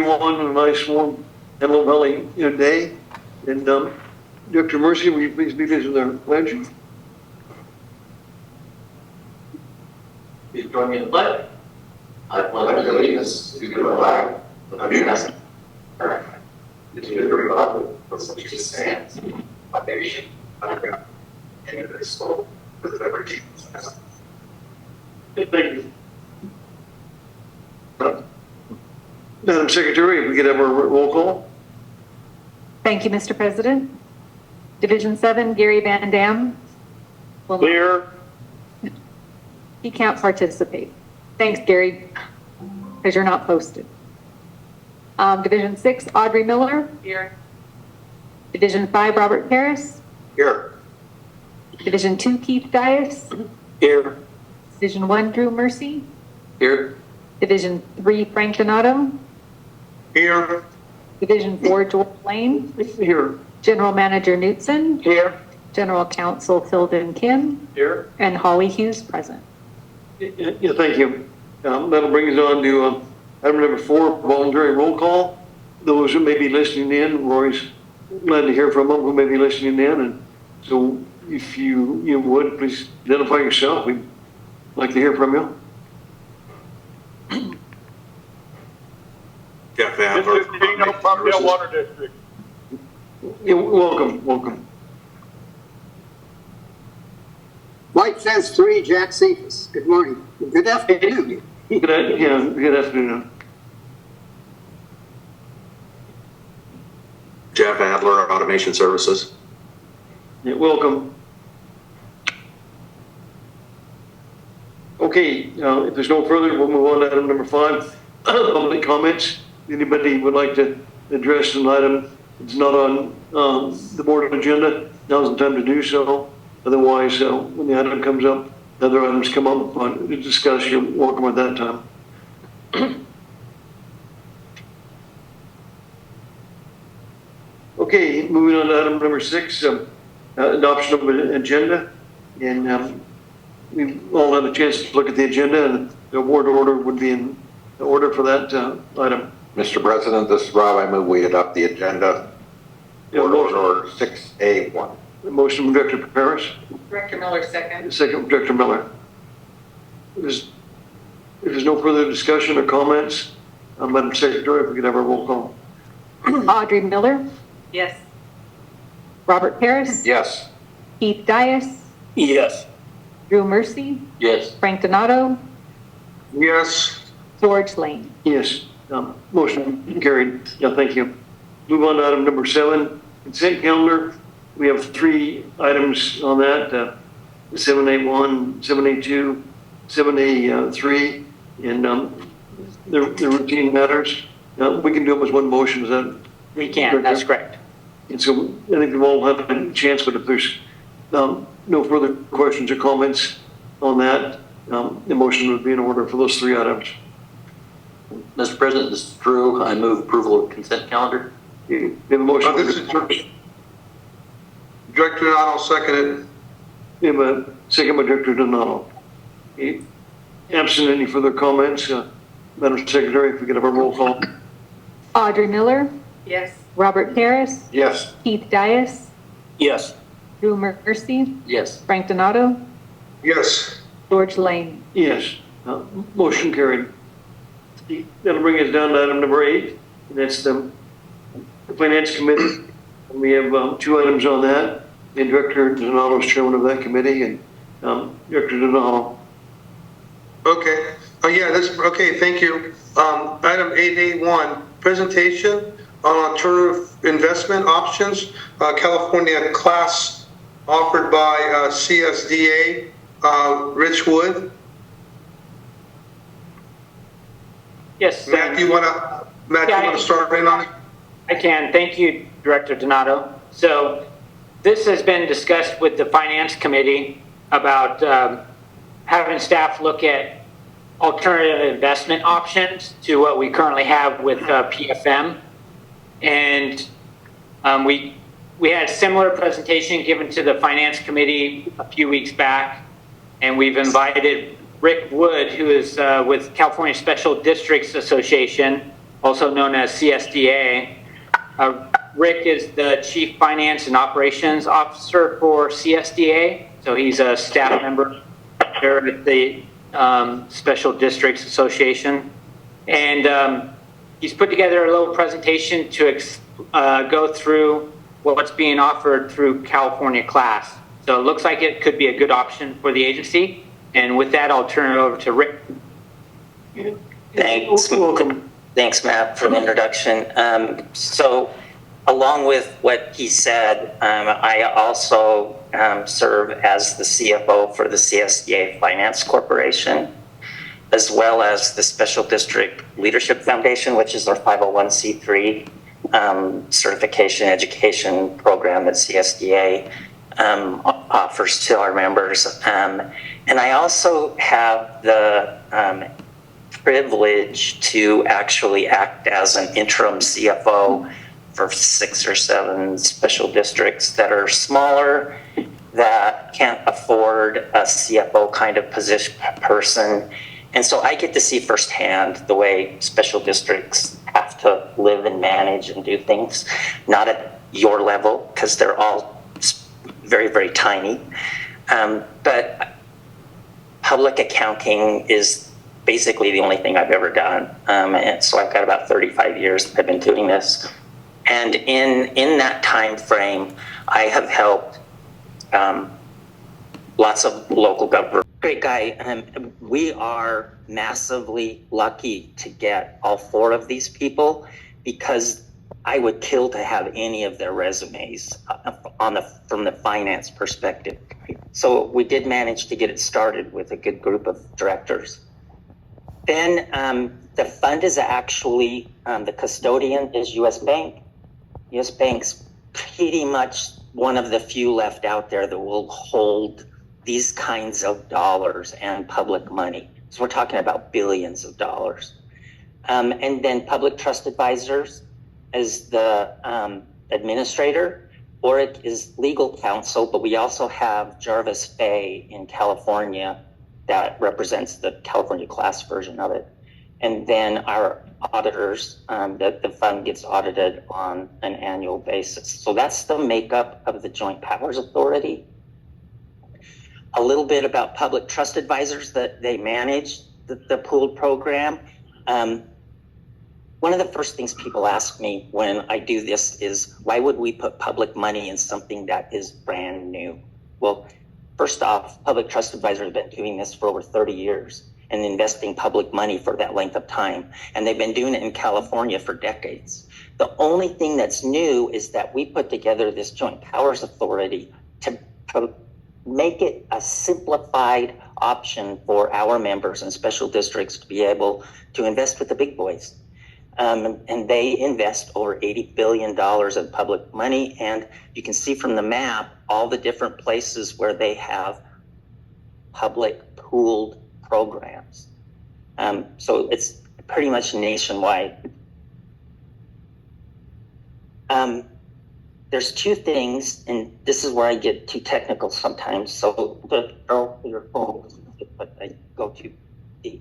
everyone. A nice warm Antelope Valley day. And Dr. Mercy, will you please lead us in our pledge? Please join me in the pledge. I pledge allegiance to the flag of the United States of America, and to the republic for which it stands, one nation, under God, indivisible, with liberty and justice. Thank you. Madam Secretary, if we could have a roll call. Thank you, Mr. President. Division 7, Gary Van Dam. Clear. He can't participate. Thanks, Gary, because you're not posted. Division 6, Audrey Miller. Here. Division 5, Robert Harris. Here. Division 2, Keith Dias. Here. Division 1, Drew Mercy. Here. Division 3, Frank Donato. Here. Division 4, George Lane. Here. General Manager Knutson. Here. General Counsel Tilden Kim. Here. And Holly Hughes present. Yeah, thank you. That'll bring us on to item number 4, voluntary roll call. Those who may be listening in, we're always glad to hear from them who may be listening in. And so if you would, please identify yourself. We'd like to hear from you. Jeff Adler. Mr. Dino, Palmdale Water District. Yeah, welcome. White Fence 3, Jack Cephas. Good morning. Good afternoon. Good afternoon. Jeff Adler, Automation Services. Yeah, welcome. Okay, if there's no further, we'll move on to item number 5, public comments. Anybody would like to address an item that's not on the board agenda, now's the time to do so. Otherwise, when the item comes up, other items come up to discuss, you're welcome at that time. Okay, moving on to item number 6, adoption of an agenda. And we've all had a chance to look at the agenda, and the board order would be in order for that item. Mr. President, this is Rob. I move we adopt the agenda. Board Order 6A1. A motion from Director Paris. Director Miller, second. Second from Director Miller. If there's no further discussion or comments, Madam Secretary, if we could have a roll call. Audrey Miller. Yes. Robert Harris. Yes. Keith Dias. Yes. Drew Mercy. Yes. Frank Donato. Yes. George Lane. Yes. Motion carried. Yeah, thank you. Move on to item number 7, consent calendar. We have 3 items on that, 7A1, 7A2, 7A3, and they're routine matters. We can do them as one motion, is that? We can, that's correct. And so I think we've all had a chance, but if there's no further questions or comments on that, the motion would be in order for those 3 items. Mr. President, this is Drew. I move approval of consent calendar. You have a motion. This is Director Donato, second it. We have a second by Director Donato. Absent any further comments, Madam Secretary, if we could have a roll call. Audrey Miller. Yes. Robert Harris. Yes. Keith Dias. Yes. Drew Mercy. Yes. Frank Donato. Yes. George Lane. Yes. Motion carried. That'll bring us down to item number 8, and that's the Finance Committee. And we have 2 items on that, and Director Donato is chairman of that committee, and Director Donato. Okay. Okay, thank you. Item 8A1, presentation on alternative investment options, California class offered by CSDA, Rich Wood. Yes. Matt, do you want to start in on it? I can. Thank you, Director Donato. So this has been discussed with the Finance Committee about having staff look at alternative investment options to what we currently have with PFM. And we had a similar presentation given to the Finance Committee a few weeks back, and we've invited Rick Wood, who is with California Special Districts Association, also known as CSDA. Rick is the Chief Finance and Operations Officer for CSDA, so he's a staff member there at the Special Districts Association. And he's put together a little presentation to go through what's being offered through California Class. So it looks like it could be a good option for the agency. And with that, I'll turn it over to Rick. Thanks. Welcome. Thanks, Matt, for the introduction. So along with what he said, I also serve as the CFO for the CSDA Finance Corporation, as well as the Special District Leadership Foundation, which is our 501c3 certification education program that CSDA offers to our members. And I also have the privilege to actually act as an interim CFO for 6 or 7 special districts that are smaller, that can't afford a CFO kind of person. And so I get to see firsthand the way special districts have to live and manage and do things, not at your level, because they're all very, very tiny. But public accounting is basically the only thing I've ever done. And so I've got about 35 years I've been doing this. And in that time frame, I have helped lots of local government. Great guy. We are massively lucky to get all 4 of these people, because I would kill to have any of their resumes from the finance perspective. So we did manage to get it started with a good group of directors. Then the fund is actually, the custodian is U.S. Bank. U.S. Bank's pretty much one of the few left out there that will hold these kinds of dollars and public money. So we're talking about billions of dollars. And then Public Trust Advisors is the administrator. Oric is legal counsel, but we also have Jarvis Bay in California that represents the California Class version of it. And then our auditors, the fund gets audited on an annual basis. So that's the makeup of the Joint Powers Authority. A little bit about Public Trust Advisors, that they manage the pooled program. One of the first things people ask me when I do this is, why would we put public money in something that is brand new? Well, first off, Public Trust Advisors have been doing this for over 30 years and investing public money for that length of time. And they've been doing it in California for decades. The only thing that's new is that we put together this Joint Powers Authority to make it a simplified option for our members and special districts to be able to invest with the big boys. And they invest over $80 billion in public money. And you can see from the map all the different places where they have public pooled programs. So it's pretty much nationwide. There's 2 things, and this is where I get too technical sometimes. So your phone, but I go to the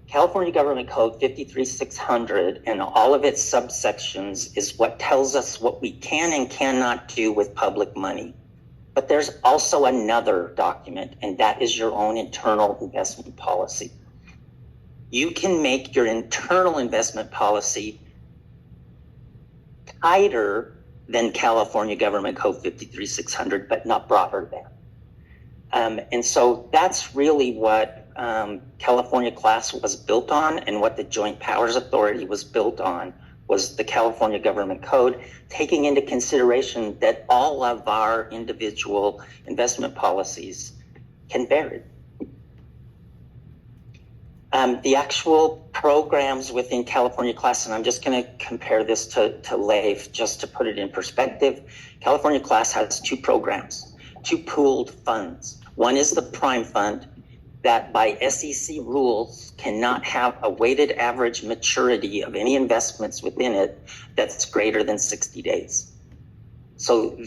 California Government Code 53600 and all of its subsections is what tells us what we can and cannot do with public money. But there's also another document, and that is your own internal investment policy. You can make your internal investment policy tighter than California Government Code 53600, but not broader than. And so that's really what California Class was built on, and what the Joint Powers Authority was built on was the California Government Code, taking into consideration that all of our individual investment policies can vary. The actual programs within California Class, and I'm just going to compare this to LAIF just to put it in perspective. California Class has 2 programs, 2 pooled funds. One is the Prime Fund, that by SEC rules cannot have a weighted average maturity of any investments within it that's greater than 60 days. So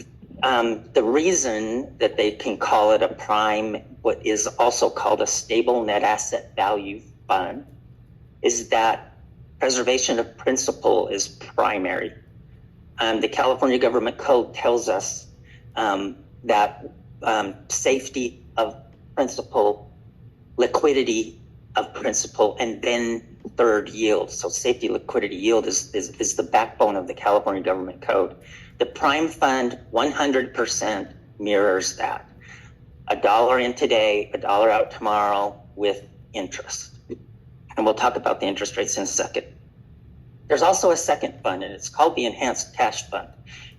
the reason that they can call it a prime, what is also called a stable net asset value fund, is that Preservation of principal is primary. The California Government Code tells us that safety of principal, liquidity of principal, and then third yield. So safety, liquidity, yield is the backbone of the California Government Code. The prime fund 100% mirrors that. $1 in today, $1 out tomorrow with interest. And we'll talk about the interest rates in a second. There's also a second fund, and it's called the Enhanced Cash Fund.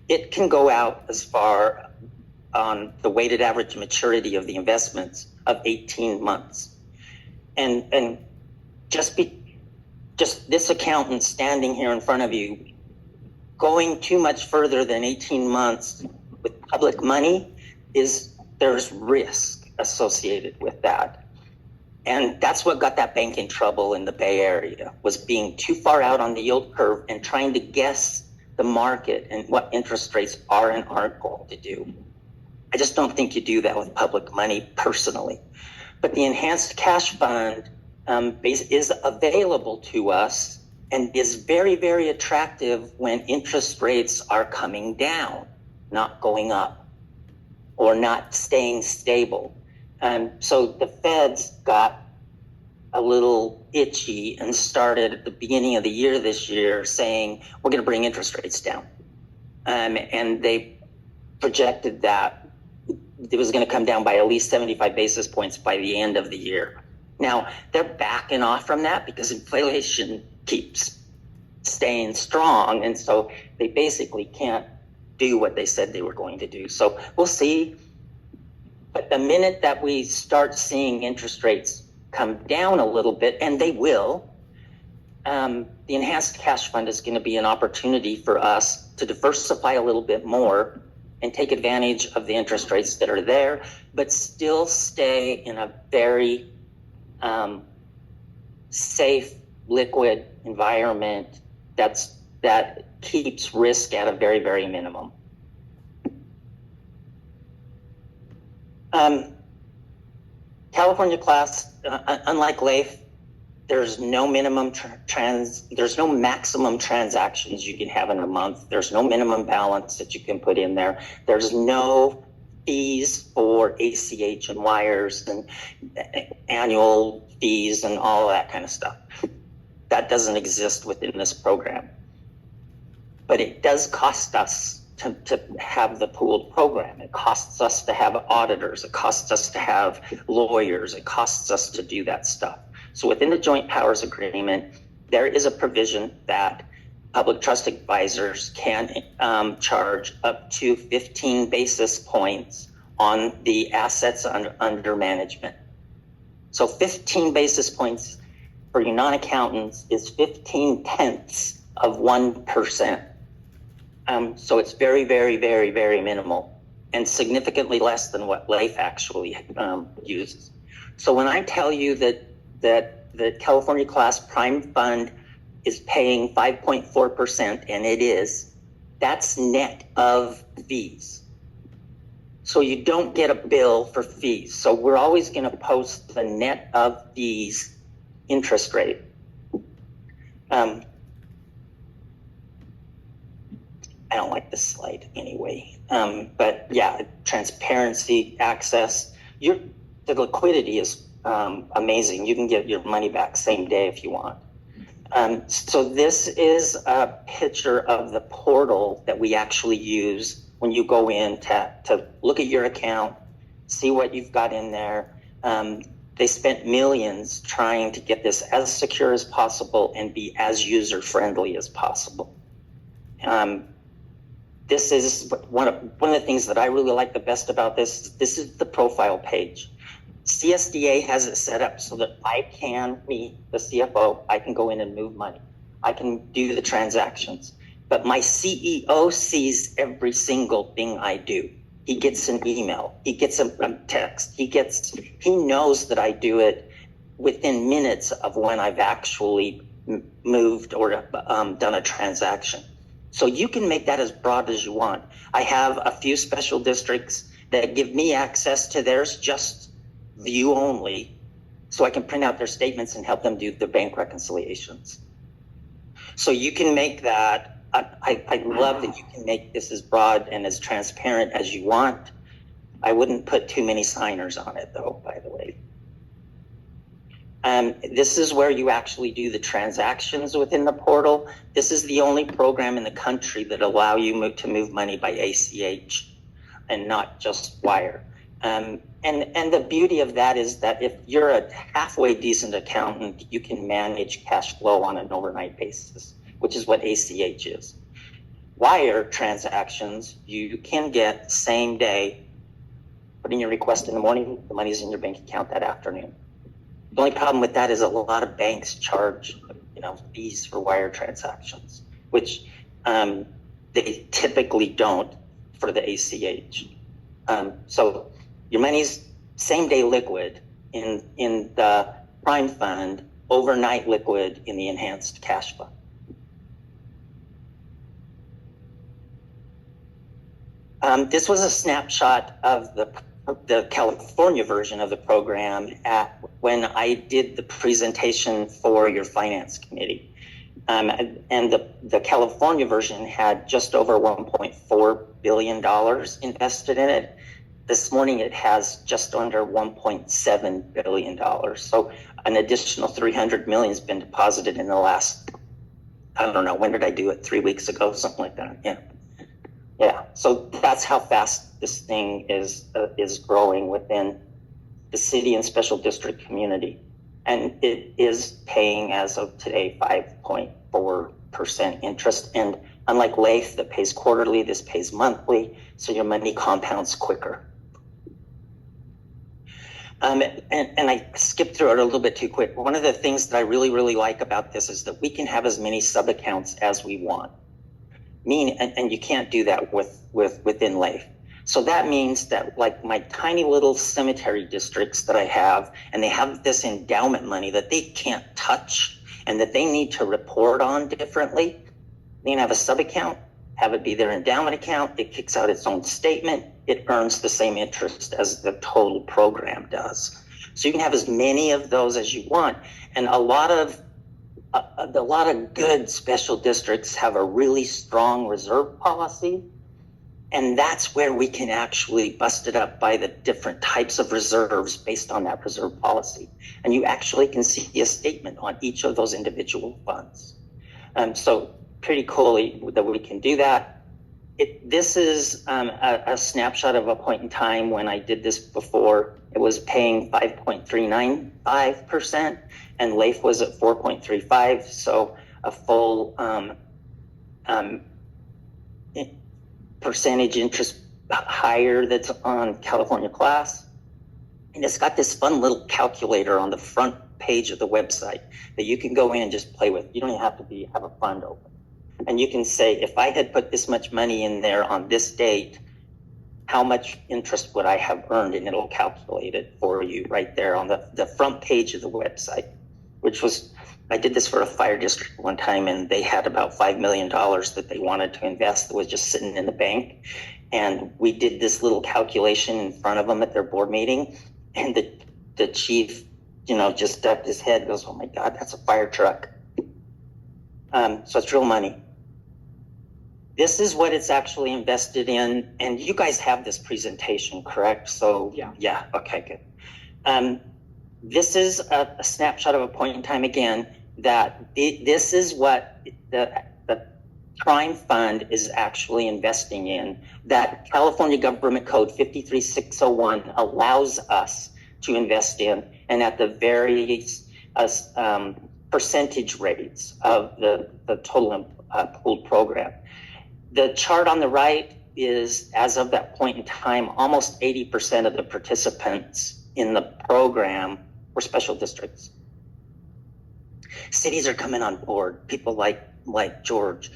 It can go out as far on the weighted average maturity of the investments of 18 months. And just this accountant standing here in front of you, going too much further than 18 months with public money there's risk associated with that. And that's what got that bank in trouble in the Bay Area, was being too far out on the yield curve and trying to guess the market and what interest rates are and aren't going to do. I just don't think you do that with public money personally. But the Enhanced Cash Fund is available to us and is very, very attractive when interest rates are coming down, not going up or not staying stable. So the Feds got a little itchy and started at the beginning of the year this year saying, we're going to bring interest rates down. And they projected that it was going to come down by at least 75 basis points by the end of the year. Now, they're backing off from that because inflation keeps staying strong. And so they basically can't do what they said they were going to do. So we'll see. But the minute that we start seeing interest rates come down a little bit, and they will, the Enhanced Cash Fund is going to be an opportunity for us to diversify a little bit more and take advantage of the interest rates that are there, but still stay in a very safe, liquid environment that keeps risk at a very, very minimum. California class, unlike LAIF, there's no minimum there's no maximum transactions you can have in a month. There's no minimum balance that you can put in there. There's no fees for ACH and wires and annual fees and all that kind of stuff. That doesn't exist within this program. But it does cost us to have the pooled program. It costs us to have auditors. It costs us to have lawyers. It costs us to do that stuff. So within the Joint Powers Agreement, there is a provision that public trust advisors can charge up to 15 basis points on the assets under management. So 15 basis points for your non-accountants is 15/10 of 1%. So it's very, very, very, very minimal and significantly less than what LAIF actually uses. So when I tell you that the California Class Prime Fund is paying 5.4%, and it is, that's net of fees. So you don't get a bill for fees. So we're always going to post the net of fees interest rate. I don't like this slide anyway. But yeah, transparency, access, the liquidity is amazing. You can get your money back same day if you want. So this is a picture of the portal that we actually use when you go in to look at your account, see what you've got in there. They spent millions trying to get this as secure as possible and be as user-friendly as possible. This is one of the things that I really like the best about this. This is the profile page. CSDA has it set up so that me, the CFO, I can go in and move money. I can do the transactions. But my CEO sees every single thing I do. He gets an email. He gets a text. He knows that I do it within minutes of when I've actually moved or done a transaction. So you can make that as broad as you want. I have a few special districts that give me access to theirs, just view only, so I can print out their statements and help them do the bank reconciliations. So you can make that, I love that you can make this as broad and as transparent as you want. I wouldn't put too many signers on it though, by the way. This is where you actually do the transactions within the portal. This is the only program in the country that allow you to move money by ACH and not just wire. And the beauty of that is that if you're a halfway decent accountant, you can manage cash flow on an overnight basis, which is what ACH is. Wire transactions, you can get same day, put in your request in the morning, the money's in your bank account that afternoon. The only problem with that is a lot of banks charge, fees for wire transactions, which they typically don't for the ACH. So your money's same day liquid in the Prime Fund, overnight liquid in the Enhanced Cash Fund. This was a snapshot of the California version of the program when I did the presentation for your finance committee. And the California version had just over $1.4 billion invested in it. This morning it has just under $1.7 billion. So an additional 300 million has been deposited in the last, I don't know, when did I do it? 3 weeks ago, something like that. Yeah. So that's how fast this thing is growing within the city and special district community. And it is paying, as of today, 5.4% interest. And unlike LAIF that pays quarterly, this pays monthly, so your money compounds quicker. And I skipped through it a little bit too quick. One of the things that I really, really like about this is that we can have as many sub-accounts as we want. And you can't do that within LAIF. So that means that, like, my tiny little cemetery districts that I have, and they have this endowment money that they can't touch and that they need to report on differently. They can have a sub-account, have it be their endowment account. It kicks out its own statement. It earns the same interest as the total program does. So you can have as many of those as you want. And a lot of good special districts have a really strong reserve policy. And that's where we can actually bust it up by the different types of reserves based on that reserve policy. And you actually can see a statement on each of those individual funds. So pretty cool that we can do that. This is a snapshot of a point in time when I did this before. It was paying 5.395%, and LAIF was at 4.35, so a full percentage interest higher that's on California Class. And it's got this fun little calculator on the front page of the website that you can go in and just play with. You don't even have to have a fund open. And you can say, if I had put this much money in there on this date, how much interest would I have earned? And it'll calculate it for you right there on the front page of the website, I did this for a fire district one time, and they had about $5 million that they wanted to invest that was just sitting in the bank. And we did this little calculation in front of them at their board meeting. And the chief, just ducked his head, goes, "Oh my God, that's a fire truck." So it's real money. This is what it's actually invested in. And you guys have this presentation, correct? So yeah. Okay, good. This is a snapshot of a point in time again, that this is what the Prime Fund is actually investing in, that California Government Code 53601 allows us to invest in, and at the various percentage rates of the total pooled program. The chart on the right is, as of that point in time, almost 80% of the participants in the program were special districts. Cities are coming on board. People like George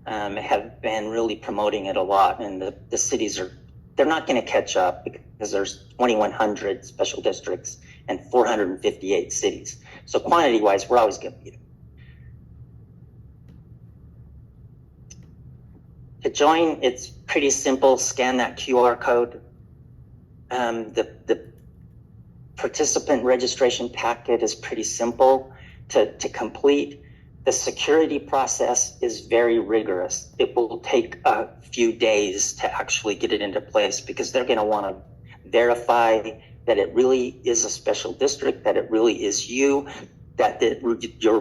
have been really promoting it a lot, and the cities they're not going to catch up because there's 2,100 special districts and 458 cities. So quantity-wise, we're always going to beat them. To join, it's pretty simple. Scan that QR code. The participant registration packet is pretty simple to complete. The security process is very rigorous. It will take a few days to actually get it into place because they're going to want to verify that it really is a special district, that it really is you, that your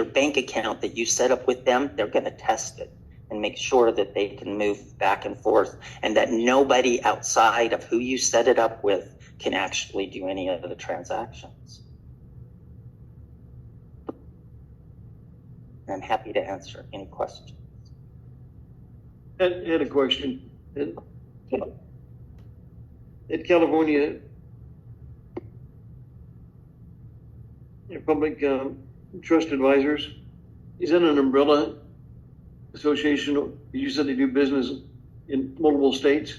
bank account that you set up with them, they're going to test it and make sure that they can move back and forth and that nobody outside of who you set it up with can actually do any of the transactions. I'm happy to answer any questions. I had a question. In California, public trust advisors, is that an umbrella association? You said they do business in multiple states?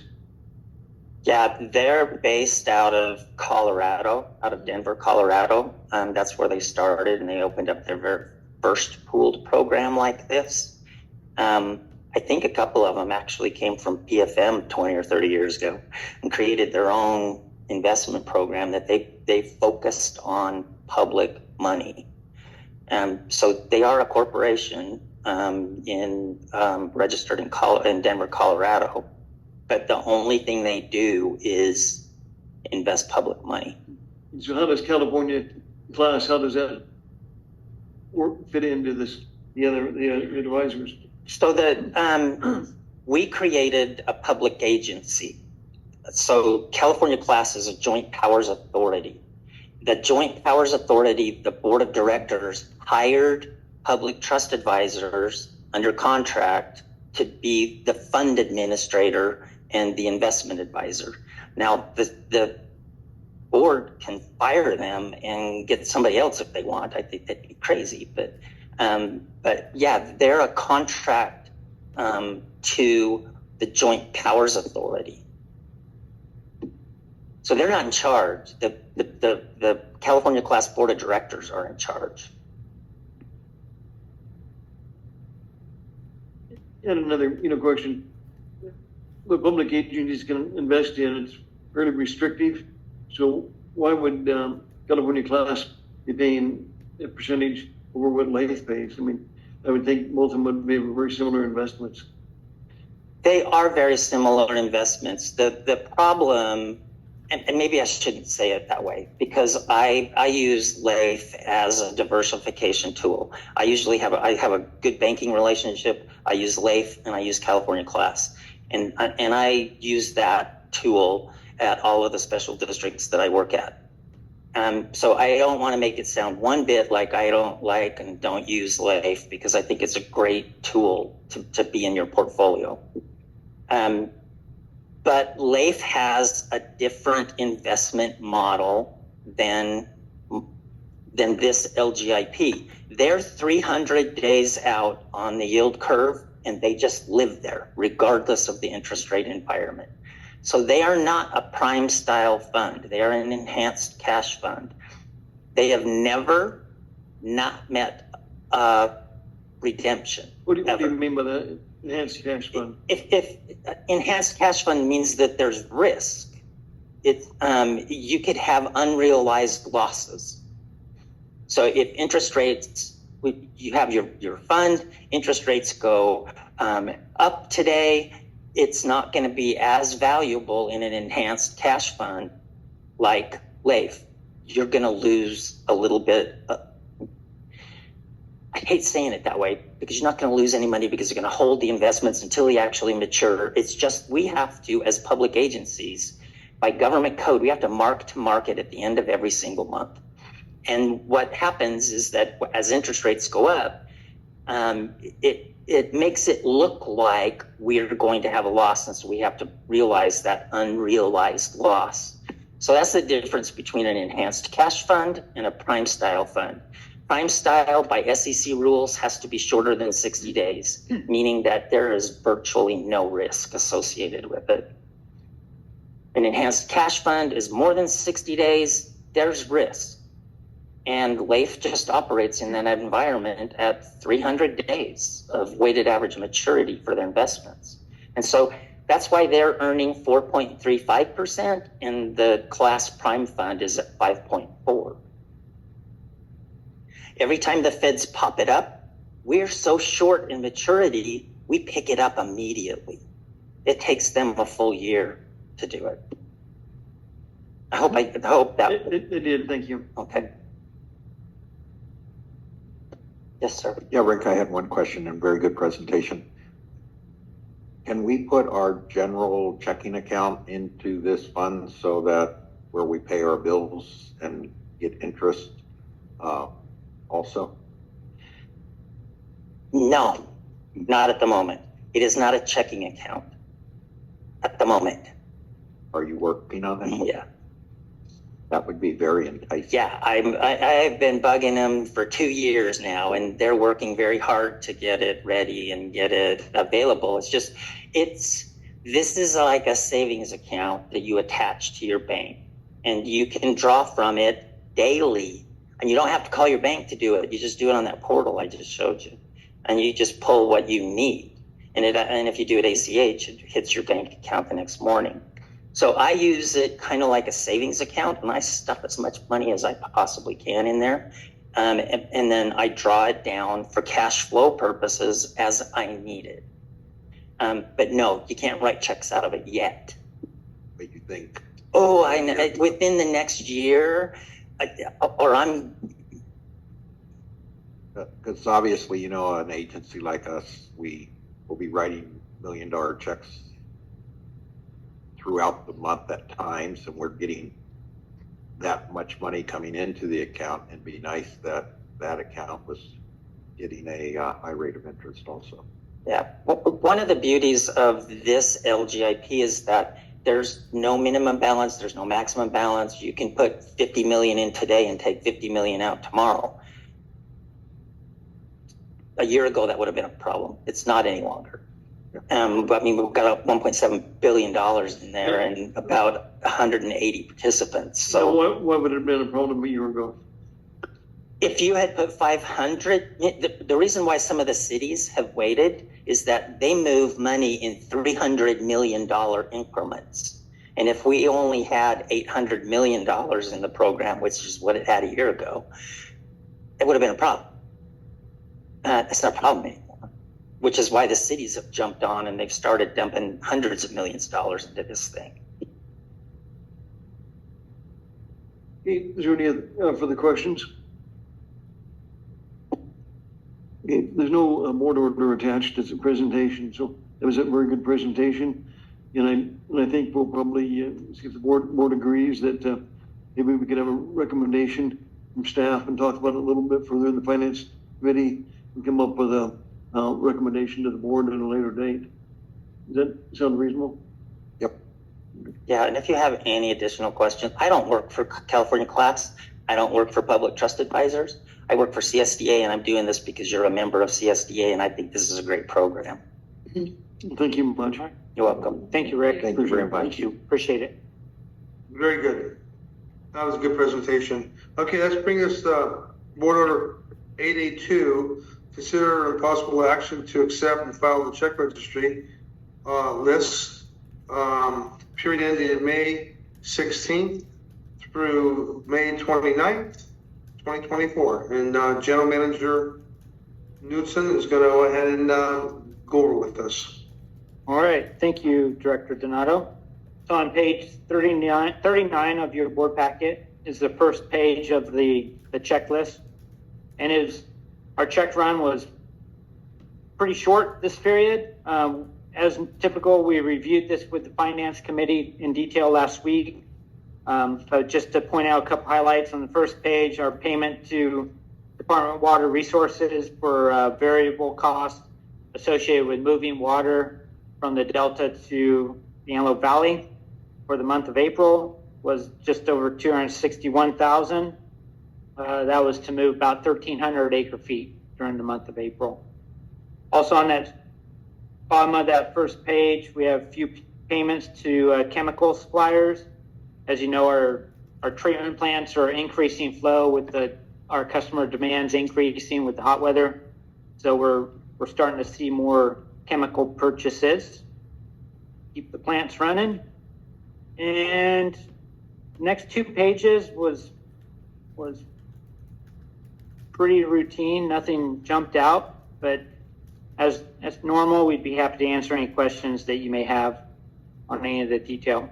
Yeah, they're based out of Colorado, out of Denver, Colorado. That's where they started, and they opened up their very first pooled program like this. I think a couple of them actually came from PFM 20 or 30 years ago and created their own investment program that they focused on public money. So they are a corporation registered in Denver, Colorado, but the only thing they do is invest public money. So how does California class, how does that fit into the advisors? So that we created a public agency. So California class is a joint powers authority. The joint powers authority, the board of directors hired public trust advisors under contract to be the fund administrator and the investment advisor. Now the board can fire them and get somebody else if they want. I think that'd be crazy, but yeah, they're a contract to the joint powers authority. So they're not in charge. The California class board of directors are in charge. And another, question. The public agencies can invest in, it's fairly restrictive. So why would California class be paying a percentage over what Life pays? I mean, I would think both of them would be very similar investments. They are very similar investments. The problem, and maybe I shouldn't say it that way, because I use LAIF as a diversification tool. I have a good banking relationship. I use LAIF and I use California class. And I use that tool at all of the special districts that I work at. So I don't want to make it sound one bit like I don't like and don't use LAIF, because I think it's a great tool to be in your portfolio. But LAIF has a different investment model than this LGIP. They're 300 days out on the yield curve, and they just live there regardless of the interest rate environment. So they are not a prime style fund. They are an enhanced cash fund. They have never not met redemption. What do you mean by that? Enhanced cash fund? If enhanced cash fund means that there's risk, you could have unrealized losses. So if interest rates, you have your fund, interest rates go up today, it's not going to be as valuable in an enhanced cash fund like LAIF. You're going to lose a little bit. I hate saying it that way, because you're not going to lose any money, because you're going to hold the investments until they actually mature. It's just, we have to, as public agencies, by government code, we have to mark to market at the end of every single month. And what happens is that as interest rates go up, it makes it look like we're going to have a loss, and so we have to realize that unrealized loss. So that's the difference between an enhanced cash fund and a prime style fund. Prime style, by SEC rules, has to be shorter than 60 days, meaning that there is virtually no risk associated with it. An enhanced cash fund is more than 60 days, there's risk. And LAIF just operates in that environment at 300 days of weighted average maturity for their investments. And so that's why they're earning 4.35%, and the class prime fund is at 5.4. every time the feds pop it up, we're so short in maturity, we pick it up immediately. It takes them a full year to do it. I hope that. It did, thank you. Okay. Yes, sir. Yeah, Rick, I had one question and very good presentation. Can we put our general checking account into this fund so that where we pay our bills and get interest also? No, not at the moment. It is not a checking account at the moment. Are you working on that? Yeah. That would be very enticing. Yeah, I've been bugging them for 2 years now, and they're working very hard to get it ready and get it available. This is like a savings account that you attach to your bank, and you can draw from it daily, and you don't have to call your bank to do it. You just do it on that portal I just showed you, and you just pull what you need. And if you do it ACH, it hits your bank account the next morning. So I use it kind of like a savings account, and I stuff as much money as I possibly can in there. And then I draw it down for cash flow purposes as I need it. But no, you can't write checks out of it yet. But you think? Oh, I know. Within the next year, Because obviously, an agency like us, we will be writing $1 million checks throughout the month at times, and we're getting that much money coming into the account. It'd be nice that that account was getting a high rate of interest also. Yeah. One of the beauties of this LGIP is that there's no minimum balance, there's no maximum balance. You can put 50 million in today and take 50 million out tomorrow. A year ago, that would have been a problem. It's not any longer. But I mean, we've got $1.7 billion in there and about 180 participants. So why would it have been a problem a year ago? if you had put 500, the reason why some of the cities have waited is that they move money in $300 million increments. And if we only had $800 million in the program, which is what it had a year ago, it would have been a problem. It's not a problem anymore, which is why the cities have jumped on and they've started dumping hundreds of millions of dollars into this thing. Is there any further questions? Okay, there's no board order attached to the presentation, so that was a very good presentation. And I think we'll probably, if the board agrees that maybe we could have a recommendation from staff and talk about it a little bit further in the finance committee and come up with a recommendation to the board at a later date. Does that sound reasonable? Yep. Yeah, and if you have any additional questions, I don't work for California Class. I don't work for Public Trust Advisors. I work for CSDA, and I'm doing this because you're a member of CSDA, and I think this is a great program. Thank you much. You're welcome. Thank you, Rick. Thank you very much. Thank you. Appreciate it. Very good. That was a good presentation. Okay, let's bring us Board Order 882. Consider a possible action to accept and file the check registry lists period ending May 16th through May 29th, 2024. And General Manager Knudsen is going to go ahead and go over with us. All right, thank you, Director Donato. So on page 39 of your board packet is the first page of the checklist. And our check run was pretty short this period. As typical, we reviewed this with the Finance Committee in detail last week. So just to point out a couple highlights on the first page, our payment to Department of Water Resources for variable costs associated with moving water from the Delta to the Antelope Valley for the month of April was just over $261,000. That was to move about 1,300 acre feet during the month of April. Also on that bottom of that first page, we have a few payments to chemical suppliers. As you know, our treatment plants are increasing flow with our customer demands increasing with the hot weather. So we're starting to see more chemical purchases. Keep the plants running. And the next two pages was pretty routine, nothing jumped out, but as normal, we'd be happy to answer any questions that you may have on any of the detail.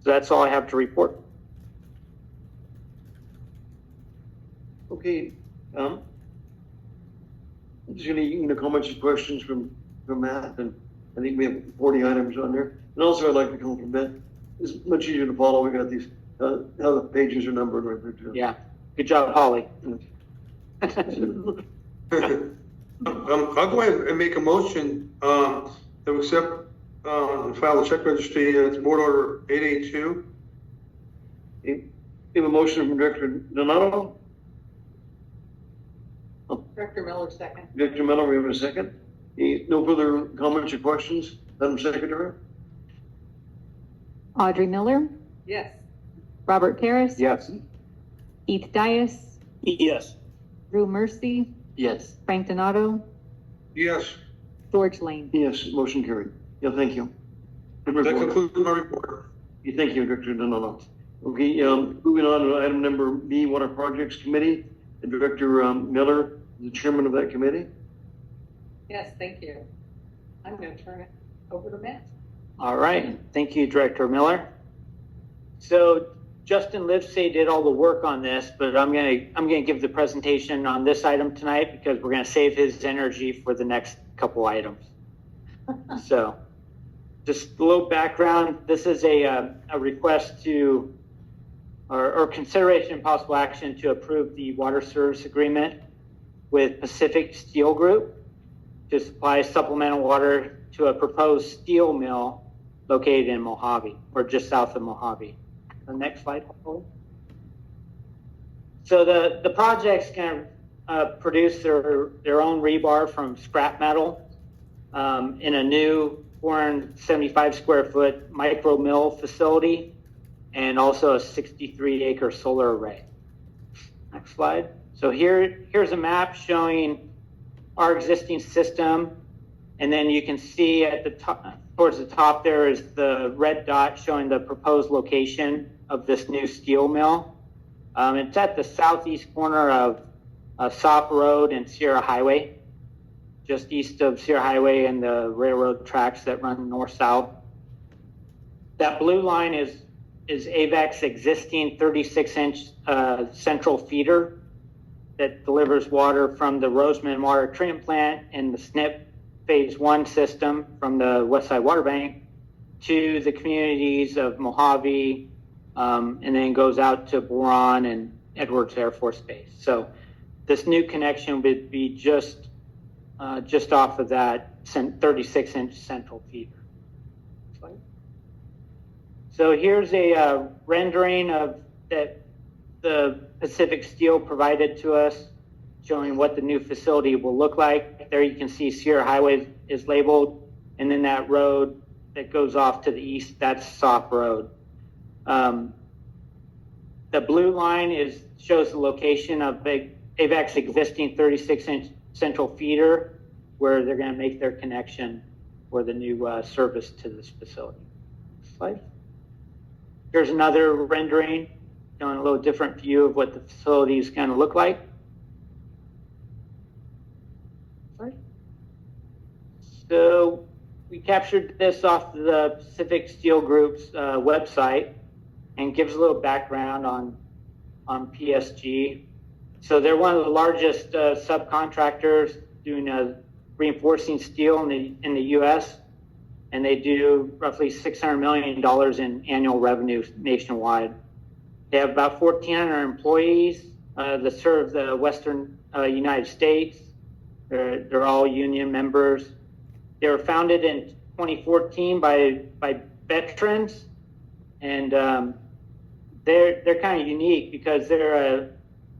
So that's all I have to report. Okay, is there any, comments or questions from Matt? And I think we have 40 items on there. And also I'd like to compliment, it's much easier to follow. We got these, how the pages are numbered right there too. Yeah, good job, Holly. I'll go ahead and make a motion, that we accept, and file the check registry, it's board order 882. We have a motion from Director Donato. Director Miller, second. Director Miller, we have a second. No further comments or questions, Madam Secretary? Audrey Miller, Yes. Robert Karas. Yes. Keith Dias, Yes. Drew Mercy, Yes. Frank Donato, Yes, George Lane. Yes, motion carried. Yeah, thank you. Good that report. concludes my report. Yeah, thank you, Director Donato. Okay, moving on to item number B, Water Projects Committee. Director Miller, the chairman of that committee. Yes, thank you. I'm going to turn it over to Matt. All right, thank you, Director Miller. So Justin Livesay did all the work on this, but I'm gonna give the presentation on this item tonight because we're gonna save his energy for the next couple items. So, just a little background. This is a request to, or consideration and possible action to approve the water service agreement with Pacific Steel Group to supply supplemental water to a proposed steel mill located in Mojave, or just south of Mojave. The next slide, hopefully. So the project's going to produce their own rebar from scrap metal in a new 475 square foot micro mill facility, and also a 63-acre solar array. Next slide. So here's a map showing our existing system, and then you can see at the top, towards the top there is the red dot showing the proposed location of this new steel mill. It's at the southeast corner of Sop Road and Sierra Highway, just east of Sierra Highway and the railroad tracks that run north-south. That blue line is Avek's existing 36-inch central feeder that delivers water from the Roseman Water Treatment Plant and the SNP Phase 1 system from the Westside Water Bank to the communities of Mojave, and then goes out to Boron and Edwards Air Force Base. So this new connection would be just off of that 36-inch central feeder. So here's a rendering of that the Pacific Steel provided to us, showing what the new facility will look like. There you can see Sierra Highway is labeled, and then that road that goes off to the east, that's Sop Road. The blue line shows the location of Avek's existing 36-inch central feeder, where they're going to make their connection for the new service to this facility. Next slide. Here's another rendering showing a little different view of what the facility is going to look like. So we captured this off the Pacific Steel Group's website, and gives a little background on PSG. So they're one of the largest subcontractors doing reinforcing steel in the U.S., and they do roughly $600 million in annual revenue nationwide. They have about 1,400 employees that serve the Western United States. They're all union members. They were founded in 2014 by veterans, and they're kind of unique because they're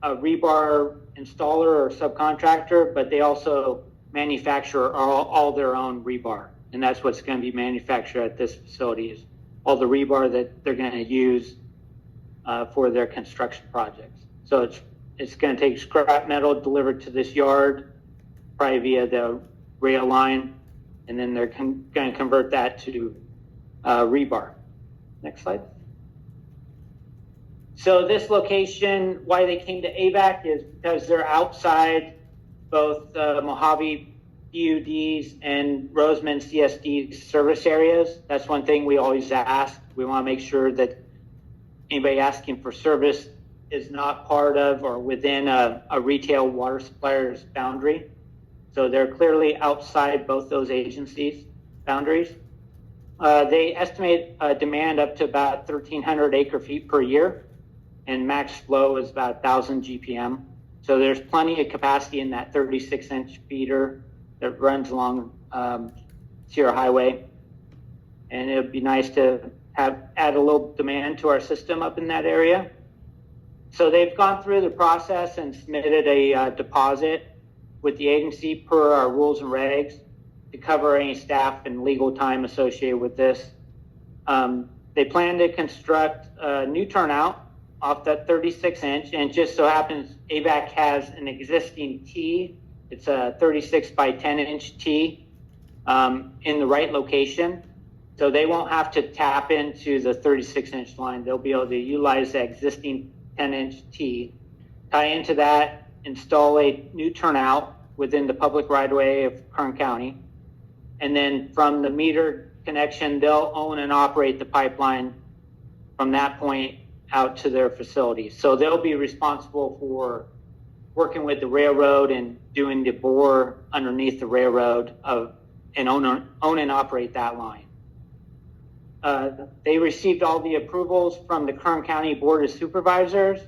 a rebar installer or subcontractor, but they also manufacture all their own rebar, and that's what's going to be manufactured at this facility is all the rebar that they're going to use for their construction projects. So it's going to take scrap metal delivered to this yard, probably via the rail line, and then they're going to convert that to rebar. Next slide. So this location, why they came to AVAC is because they're outside both Mojave PUDs and Roseman CSD service areas. That's one thing we always ask. We want to make sure that anybody asking for service is not part of or within a retail water supplier's boundary. So they're clearly outside both those agencies' boundaries. They estimate demand up to about 1,300 acre feet per year, and max flow is about 1,000 GPM. So there's plenty of capacity in that 36-inch feeder that runs along Sierra Highway. And it would be nice to add a little demand to our system up in that area. So they've gone through the process and submitted a deposit with the agency per our rules and regs to cover any staff and legal time associated with this. They plan to construct a new turnout off that 36-inch, and just so happens AVAC has an existing T. It's a 36 by 10-inch T in the right location. So they won't have to tap into the 36-inch line. They'll be able to utilize the existing 10-inch T, tie into that, install a new turnout within the public right-of-way of Kern County. And then from the meter connection, they'll own and operate the pipeline from that point out to their facilities. So they'll be responsible for working with the railroad and doing the bore underneath the railroad and own and operate that line. They received all the approvals from the Kern County Board of Supervisors,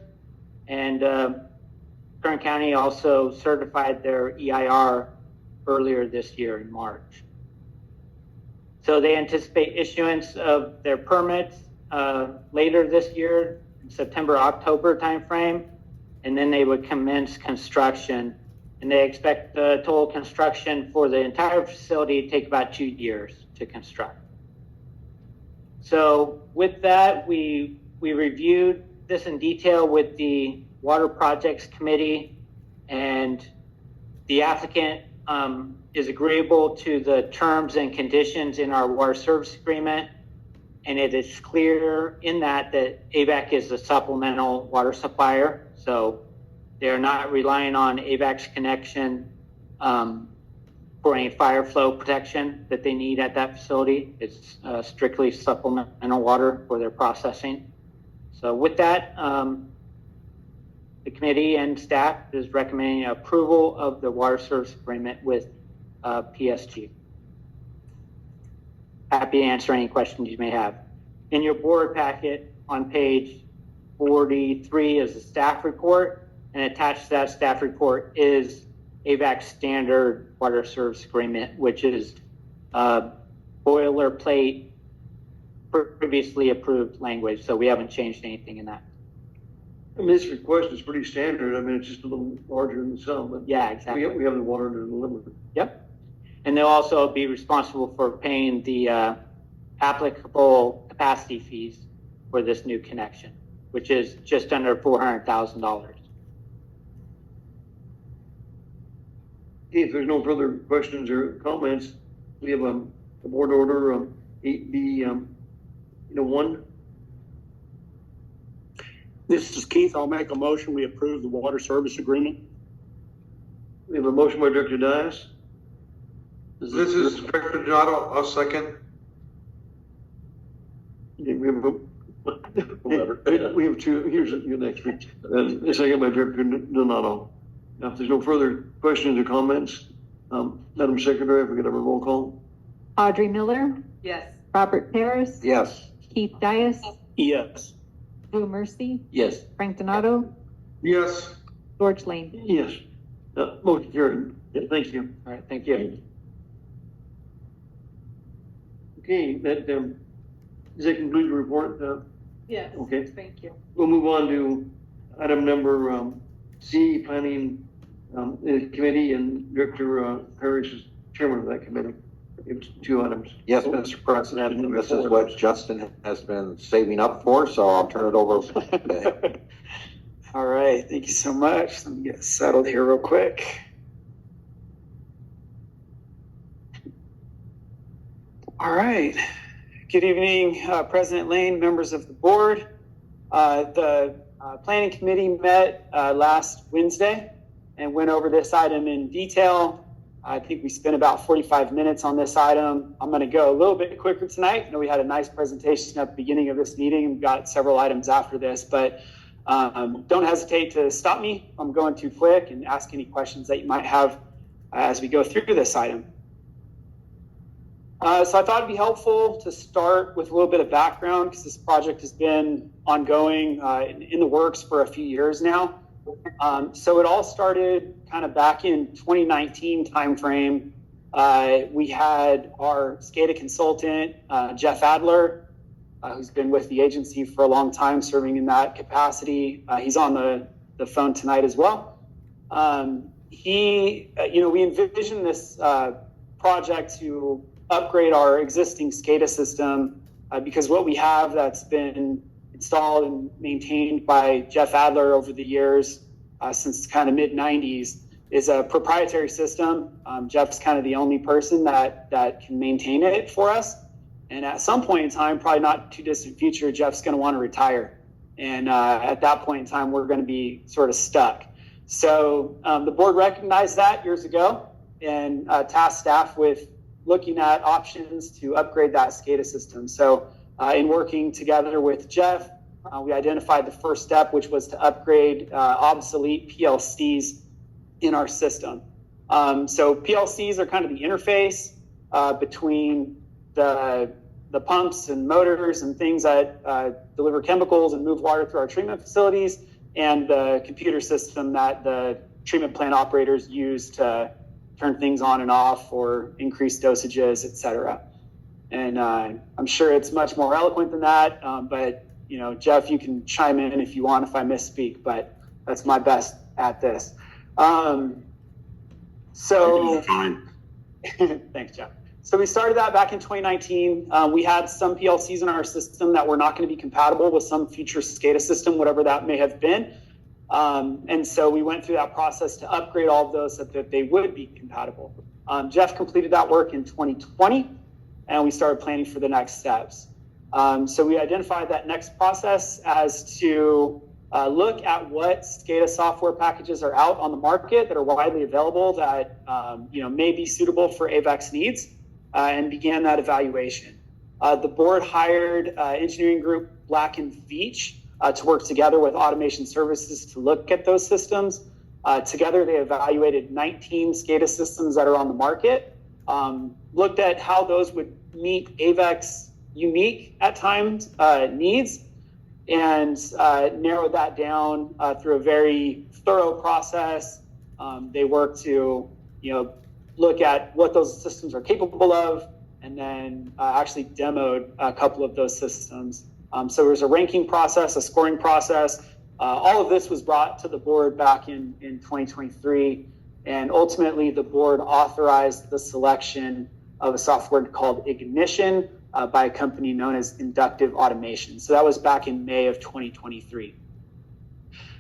and Kern County also certified their EIR earlier this year in March. So they anticipate issuance of their permits later this year, September, October timeframe, and then they would commence construction. And they expect the total construction for the entire facility to take about 2 years to construct. So with that, we reviewed this in detail with the Water Projects Committee, and the applicant is agreeable to the terms and conditions in our water service agreement. And it is clear in that AVAC is a supplemental water supplier. So they're not relying on AVAC's connection for any fire flow protection that they need at that facility. It's strictly supplemental water for their processing. So with that, the committee and staff is recommending approval of the water service agreement with PSG. Happy to answer any questions you may have. In your board packet on page 43 is the staff report, and attached to that staff report is AVAC's standard water service agreement, which is boilerplate previously approved language. So we haven't changed anything in that. I mean, this request is pretty standard. I mean, it's just a little larger than some, but Yeah, exactly. we have the water to deliver. Yep. And they'll also be responsible for paying the applicable capacity fees for this new connection, which is just under $400,000. Okay, if there's no further questions or comments, we have a board order 8B, 1. This is Keith. I'll make a motion. We approve the water service agreement. We have a motion by Director Dias. This is Director Donato. I'll second. Okay, we have we have two. Here's your next week. A second by Director Donato. Now, if there's no further questions or comments, Madam Secretary, if we could have a roll call. Audrey Miller, Yes. Robert Paris, Yes. Keith Dias, Yes. Lou Mercy, Yes. Frank Donato, Yes. George Lane. Yes. Motion carried. Yeah, thank you. All right, thank you. Okay, that does that conclude your report? Yes. Okay. Thank you. We'll move on to item number C, Planning Committee, and Director Parrish is chairman of that committee. It's 2 items. Yes, Mr. President, this is what Justin has been saving up for, so I'll turn it over today. All right, thank you so much. Let me get settled here real quick. All right. Good evening, President Lane, members of the board. The planning committee met last Wednesday and went over this item in detail. I think we spent about 45 minutes on this item. I'm going to go a little bit quicker tonight. I know we had a nice presentation at the beginning of this meeting and got several items after this, but don't hesitate to stop me if I'm going too quick and ask any questions that you might have as we go through this item. So I thought it'd be helpful to start with a little bit of background because this project has been ongoing in the works for a few years now. So it all started kind of back in 2019 timeframe. We had our SCADA consultant, Jeff Adler, who's been with the agency for a long time, serving in that capacity. He's on the phone tonight as well. We envisioned this project to upgrade our existing SCADA system because what we have that's been installed and maintained by Jeff Adler over the years since kind of mid-90s is a proprietary system. Jeff's kind of the only person that can maintain it for us. And at some point in time, probably not too distant future, Jeff's going to want to retire. And at that point in time, we're going to be sort of stuck. So the board recognized that years ago and tasked staff with looking at options to upgrade that SCADA system. So in working together with Jeff, we identified the first step, which was to upgrade obsolete PLCs in our system. So PLCs are kind of the interface between the pumps and motors and things that deliver chemicals and move water through our treatment facilities and the computer system that the treatment plant operators use to turn things on and off or increase dosages, et cetera. And I'm sure it's much more eloquent than that, but Jeff, you can chime in if you want if I misspeak, but that's my best at this. Thanks, Jeff. So we started that back in 2019. We had some PLCs in our system that were not going to be compatible with some future SCADA system, whatever that may have been. And so we went through that process to upgrade all of those so that they would be compatible. Jeff completed that work in 2020, and we started planning for the next steps. So we identified that next process as to look at what SCADA software packages are out on the market that are widely available that may be suitable for Avek's needs, and began that evaluation. The board hired engineering group Black & Veatch to work together with automation services to look at those systems. Together, they evaluated 19 SCADA systems that are on the market, looked at how those would meet Avek's unique, at times, needs, and narrowed that down through a very thorough process. They worked to, look at what those systems are capable of, and then actually demoed a couple of those systems. So there was a ranking process, a scoring process. All of this was brought to the board back in 2023, and ultimately the board authorized the selection of a software called Ignition by a company known as Inductive Automation. So that was back in May of 2023.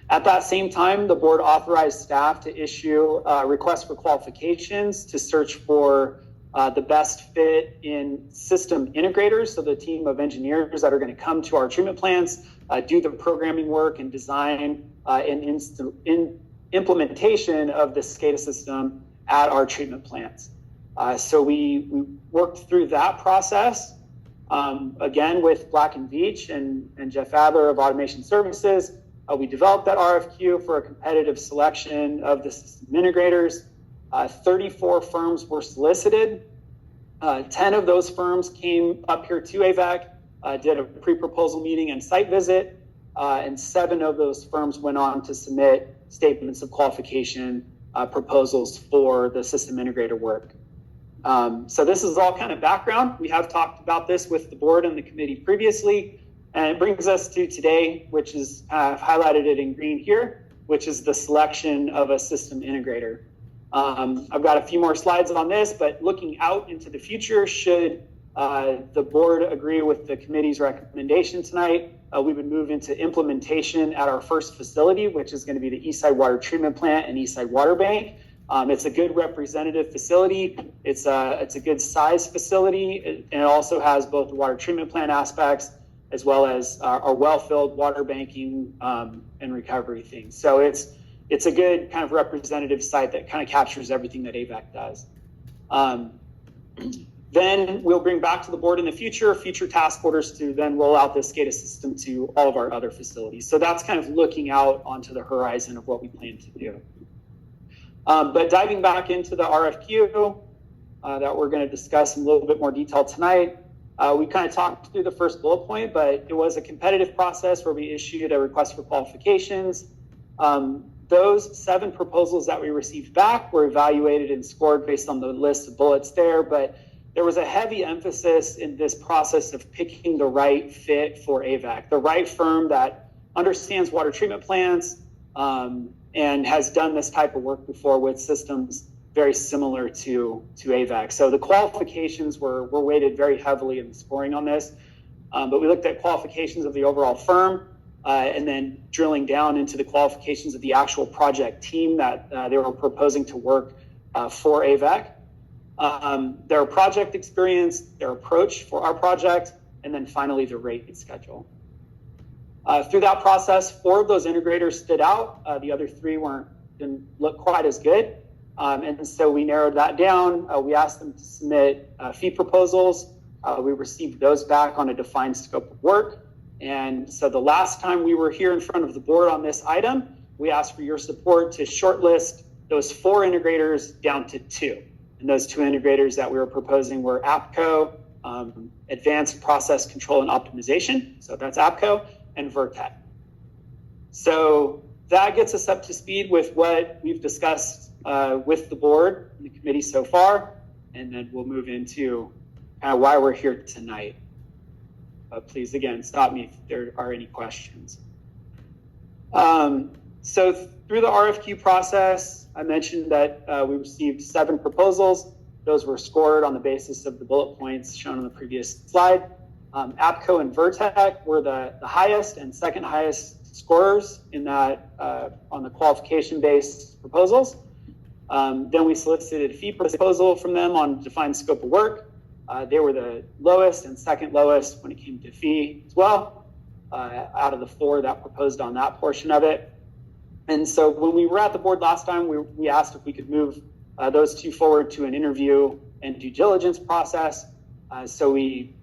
At that same time, the board authorized staff to issue requests for qualifications to search for the best fit in system integrators, so the team of engineers that are going to come to our treatment plants, do the programming work and design and implementation of the SCADA system at our treatment plants. So we worked through that process, again with Black & Veatch and Jeff Adler of Automation Services. We developed that RFQ for a competitive selection of the system integrators. 34 firms were solicited. 10 of those firms came up here to Avek, did a pre-proposal meeting and site visit, and 7 of those firms went on to submit statements of qualification proposals for the system integrator work. So this is all kind of background. We have talked about this with the board and the committee previously, and it brings us to today, which is, I've highlighted it in green here, which is the selection of a system integrator. I've got a few more slides on this, but looking out into the future, should the board agree with the committee's recommendation tonight, we would move into implementation at our first facility, which is going to be the Eastside Water Treatment Plant and Eastside Water Bank. It's a good representative facility. It's a good size facility, and it also has both the water treatment plant aspects as well as our well-filled water banking and recovery things. So it's a good kind of representative site that kind of captures everything that Avek does. Then we'll bring back to the board in the future task orders to then roll out this SCADA system to all of our other facilities. So that's kind of looking out onto the horizon of what we plan to do. But diving back into the RFQ that we're going to discuss in a little bit more detail tonight, we kind of talked through the first bullet point, but it was a competitive process where we issued a request for qualifications. Those 7 proposals that we received back were evaluated and scored based on the list of bullets there, but there was a heavy emphasis in this process of picking the right fit for Avek, the right firm that understands water treatment plants and has done this type of work before with systems very similar to Avek. So the qualifications were weighted very heavily in the scoring on this, but we looked at qualifications of the overall firm and then drilling down into the qualifications of the actual project team that they were proposing to work for Avek. Their project experience, their approach for our project, and then finally the rate schedule. Through that process, 4 of those integrators stood out. The other 3 didn't look quite as good. And so we narrowed that down. We asked them to submit fee proposals. We received those back on a defined scope of work. And so the last time we were here in front of the board on this item, we asked for your support to shortlist those 4 integrators down to 2. And those 2 integrators that we were proposing were APCO, Advanced Process Control and Optimization. So that's APCO, and Vertec. So that gets us up to speed with what we've discussed with the board and the committee so far. And then we'll move into kind of why we're here tonight. But please, again, stop me if there are any questions. So through the RFQ process, I mentioned that we received 7 proposals. Those were scored on the basis of the bullet points shown on the previous slide. APCO and Vertec were the highest and second highest scorers in that on the qualification-based proposals. Then we solicited a fee proposal from them on defined scope of work. They were the lowest and second lowest when it came to fee as well, out of the 4 that proposed on that portion of it. And so when we were at the board last time, we asked if we could move those 2 forward to an interview and due diligence process. So we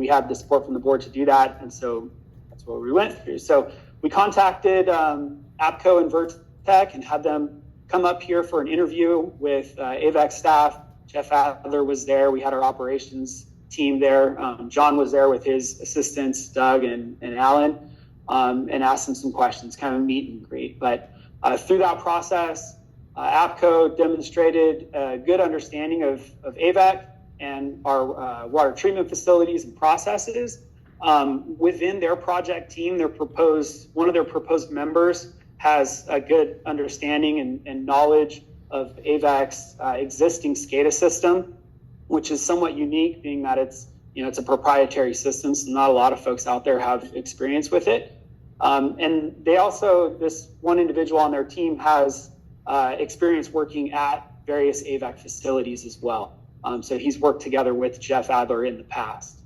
had the support from the board to do that. And so that's what we went through. So we contacted APCO and Vertec and had them come up here for an interview with Avek staff. Jeff Adler was there. We had our operations team there. John was there with his assistants, Doug and Alan, and asked them some questions, kind of a meet and greet. But through that process, APCO demonstrated a good understanding of Avek and our water treatment facilities and processes. Within their project team, one of their proposed members has a good understanding and knowledge of Avek's existing SCADA system, which is somewhat unique, being that it's a proprietary system, so not a lot of folks out there have experience with it. And they also, this one individual on their team has experience working at various Avek facilities as well. So he's worked together with Jeff Adler in the past.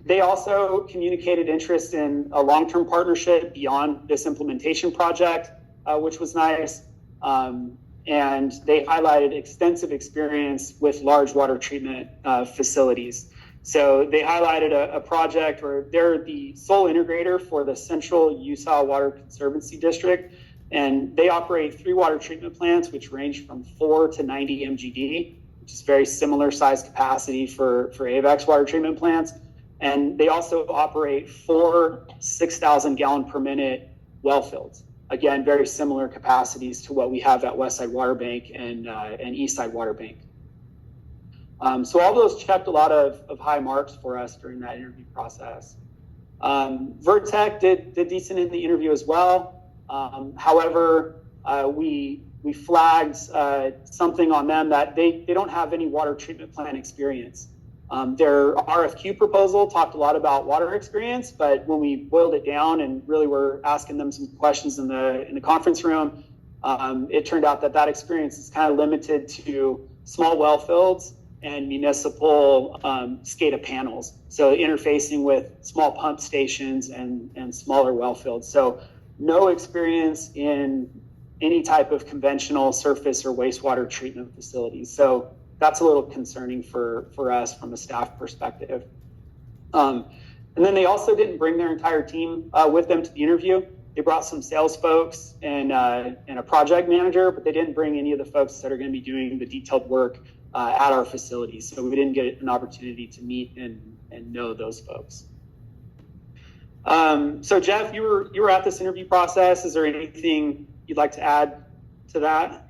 They also communicated interest in a long-term partnership beyond this implementation project, which was nice. And they highlighted extensive experience with large water treatment facilities. So they highlighted a project where they're the sole integrator for the Central Utah Water Conservancy District, and they operate 3 water treatment plants, which range from 4 to 90 MGD, which is very similar size capacity for Avek's water treatment plants. And they also operate 4 6,000 gallon per minute well fields. Again, very similar capacities to what we have at Westside Water Bank and Eastside Water Bank. So all those checked a lot of high marks for us during that interview process. Vertec did decent in the interview as well. However, we flagged something on them that they don't have any water treatment plant experience. Their RFQ proposal talked a lot about water experience, but when we boiled it down and really were asking them some questions in the conference room, it turned out that experience is kind of limited to small well fields and municipal SCADA panels. So interfacing with small pump stations and smaller well fields. So no experience in any type of conventional surface or wastewater treatment facilities. So that's a little concerning for us from a staff perspective. And then they also didn't bring their entire team with them to the interview. They brought some sales folks and a project manager, but they didn't bring any of the folks that are going to be doing the detailed work at our facilities. So we didn't get an opportunity to meet and know those folks. So Jeff, you were at this interview process. Is there anything you'd like to add to that?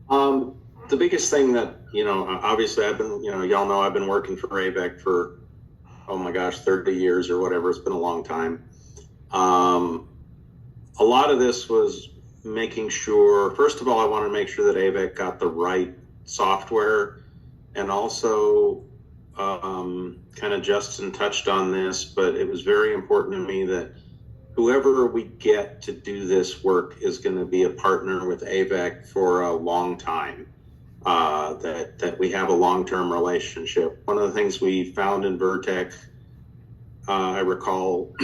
The biggest thing that, obviously I've been, y'all know I've been working for Avek for, oh my gosh, 30 years or whatever. It's been a long time. A lot of this was making sure, first of all, I wanted to make sure that Avek got the right software, and also kind of Justin touched on this, but it was very important to me that whoever we get to do this work is going to be a partner with Avek for a long time, that we have a long-term relationship. One of the things we found in Vertec, I recall,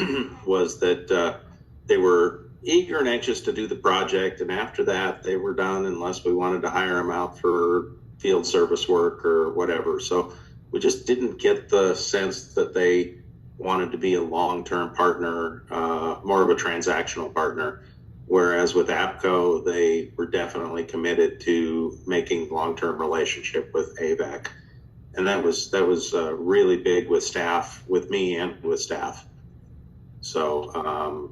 was that they were eager and anxious to do the project, and after that they were done unless we wanted to hire them out for field service work or whatever. So we just didn't get the sense that they wanted to be a long-term partner, more of a transactional partner. Whereas with APCO, they were definitely committed to making long-term relationship with Avek. And that was really big with staff, with me and with staff. So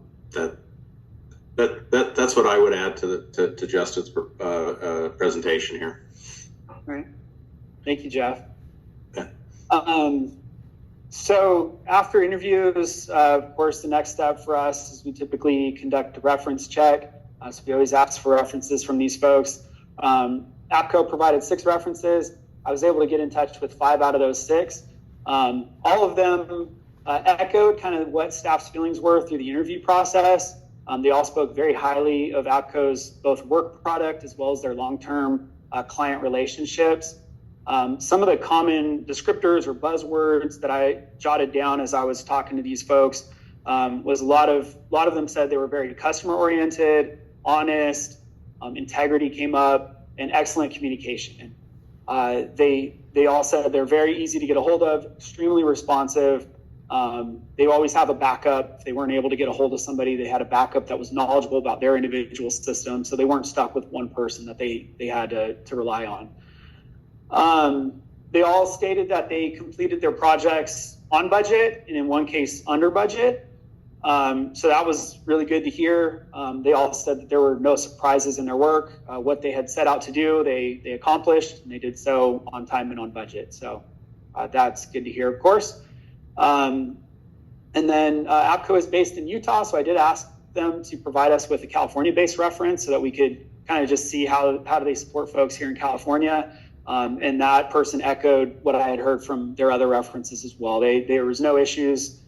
that's what I would add to Justin's presentation here. All right. Thank you, Jeff. Yeah. So after interviews, of course, the next step for us is we typically conduct a reference check. So we always ask for references from these folks. APCO provided 6 references. I was able to get in touch with 5 out of those 6. All of them echoed kind of what staff's feelings were through the interview process. They all spoke very highly of APCO's both work product as well as their long-term client relationships. Some of the common descriptors or buzzwords that I jotted down as I was talking to these folks was a lot of them said they were very customer-oriented, honest, integrity came up, and excellent communication. They all said they're very easy to get a hold of, extremely responsive. They always have a backup. If they weren't able to get a hold of somebody, they had a backup that was knowledgeable about their individual system, so they weren't stuck with one person that they had to rely on. They all stated that they completed their projects on budget, and in one case under budget. So that was really good to hear. They all said that there were no surprises in their work. What they had set out to do, they accomplished, and they did so on time and on budget. So that's good to hear, of course. And then APCO is based in Utah, so I did ask them to provide us with a California-based reference so that we could kind of just see how do they support folks here in California. And that person echoed what I had heard from their other references as well. There was no issues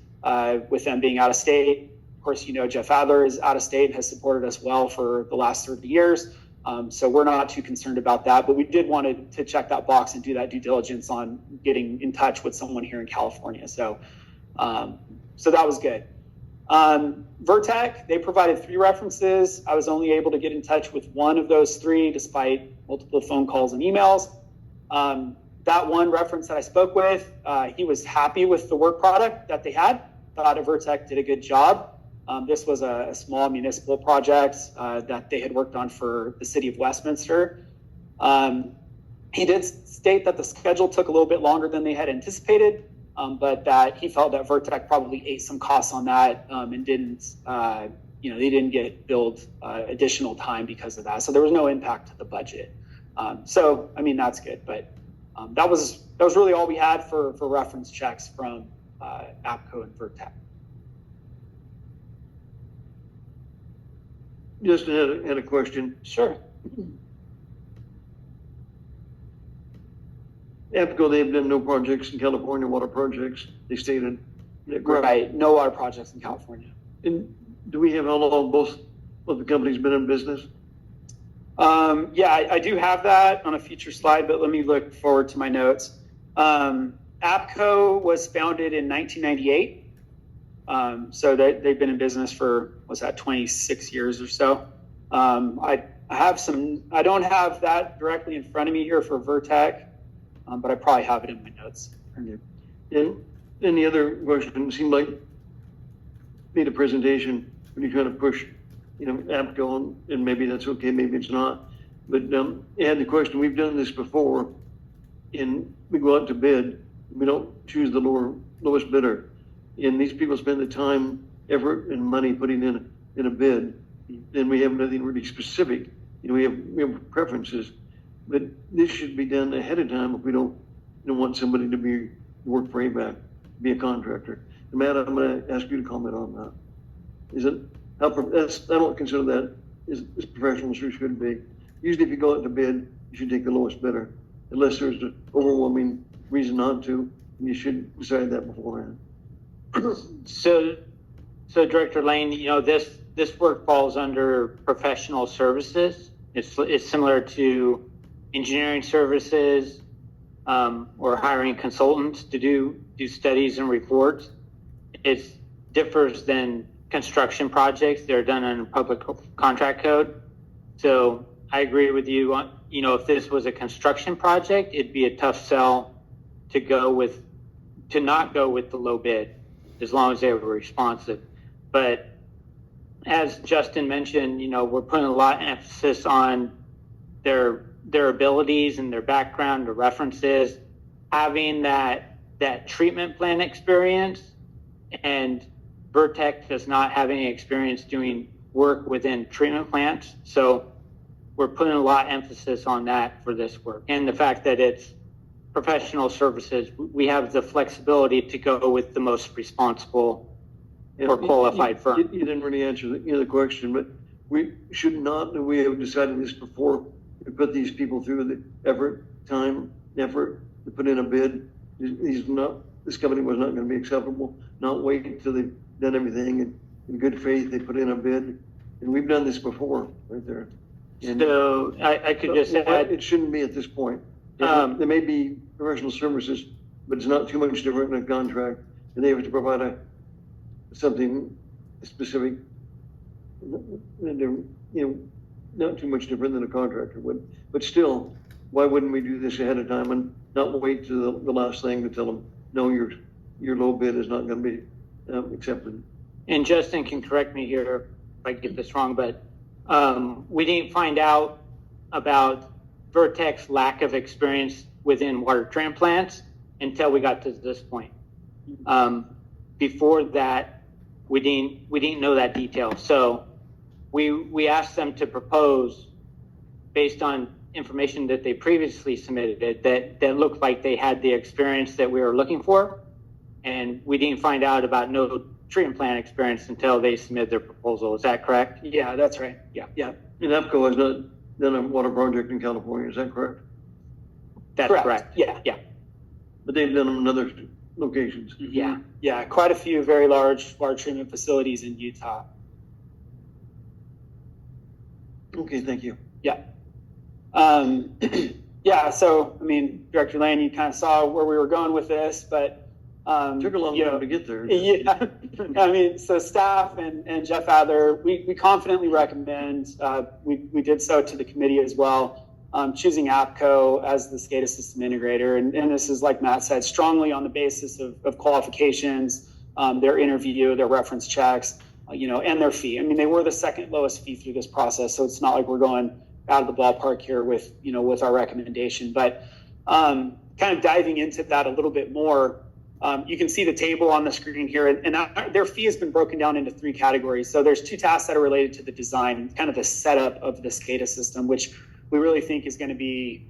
with them being out of state. Of course, Jeff Adler is out of state and has supported us well for the last 30 years. So we're not too concerned about that, but we did want to check that box and do that due diligence on getting in touch with someone here in California. So that was good. Vertec, they provided 3 references. I was only able to get in touch with one of those 3 despite multiple phone calls and emails. That one reference that I spoke with, he was happy with the work product that they had, thought Vertec did a good job. This was a small municipal project that they had worked on for the city of Westminster. He did state that the schedule took a little bit longer than they had anticipated, but that he felt that Vertec probably ate some costs on that and didn't, they didn't get billed additional time because of that. So there was no impact to the budget. So, I mean, that's good, but that was really all we had for reference checks from APCO and Vertec. Justin had a question. Sure. APCO, they've done no projects in California, water projects, they stated. Right, no water projects in California. And do we have how long both of the companies been in business? Yeah, I do have that on a future slide, but let me look forward to my notes. APCO was founded in 1998. So they've been in business for, what's that, 26 years or so. I don't have that directly in front of me here for Vertec, but I probably have it in my notes. And any other question? It seemed like made a presentation when you're trying to push, APCO, and maybe that's okay, maybe it's not. But it had the question, we've done this before, and we go out to bid, we don't choose the lowest bidder. And these people spend the time, effort, and money putting in a bid, and we have nothing really specific. We have preferences, but this should be done ahead of time if we don't want somebody to work for AVAC, be a contractor. And Matt, I'm going to ask you to comment on that. I don't consider that as professional as it should be. Usually if you go out to bid, you should take the lowest bidder, unless there's an overwhelming reason not to, and you should decide that beforehand. So Director Lane, this work falls under professional services. It's similar to engineering services, or hiring consultants to do studies and reports. It differs than construction projects. They're done under public contract code. So I agree with you on, if this was a construction project, it'd be a tough sell to not go with the low bid, as long as they were responsive. But as Justin mentioned, we're putting a lot of emphasis on their abilities and their background, their references, having that treatment plan experience. And Vertec does not have any experience doing work within treatment plants. So we're putting a lot of emphasis on that for this work. And the fact that it's professional services, we have the flexibility to go with the most responsible or qualified firm. You didn't really answer the question, but we should not, we have decided this before, to put these people through the time, effort to put in a bid. This company was not going to be acceptable. Not wait until they've done everything and in good faith they put in a bid. And we've done this before, right there. And so I could just add, it shouldn't be at this point. There may be professional services, but it's not too much different than a contract, and they have to provide something specific. Not too much different than a contractor would. But still, why wouldn't we do this ahead of time and not wait to the last thing to tell them, no, your low bid is not going to be accepted? And Justin can correct me here if I get this wrong, but we didn't find out about Vertec's lack of experience within water treatment plants until we got to this point. Before that, we didn't know that detail. So we asked them to propose based on information that they previously submitted that looked like they had the experience that we were looking for. And we didn't find out about no treatment plant experience until they submitted their proposal. Is that correct? Yeah, that's right. Yeah. And APCO has not done a water project in California, is that correct? That's correct. Yeah. But they've done them in other locations. Yeah, quite a few very large water treatment facilities in Utah. Okay, thank you. Yeah. Yeah, so, Director Lane, you kind of saw where we were going with this, but took a long time to get there. Yeah, so staff and Jeff Adler, we confidently recommend, we did so to the committee as well, choosing APCO as the SCADA system integrator. And this is, like Matt said, strongly on the basis of qualifications, their interview, their reference checks, and their fee. They were the second lowest fee through this process, so it's not like we're going out of the ballpark here with our recommendation. But kind of diving into that a little bit more, you can see the table on the screen here, and their fee has been broken down into 3 categories. So there's 2 tasks that are related to the design, kind of the setup of the SCADA system, which we really think is going to be,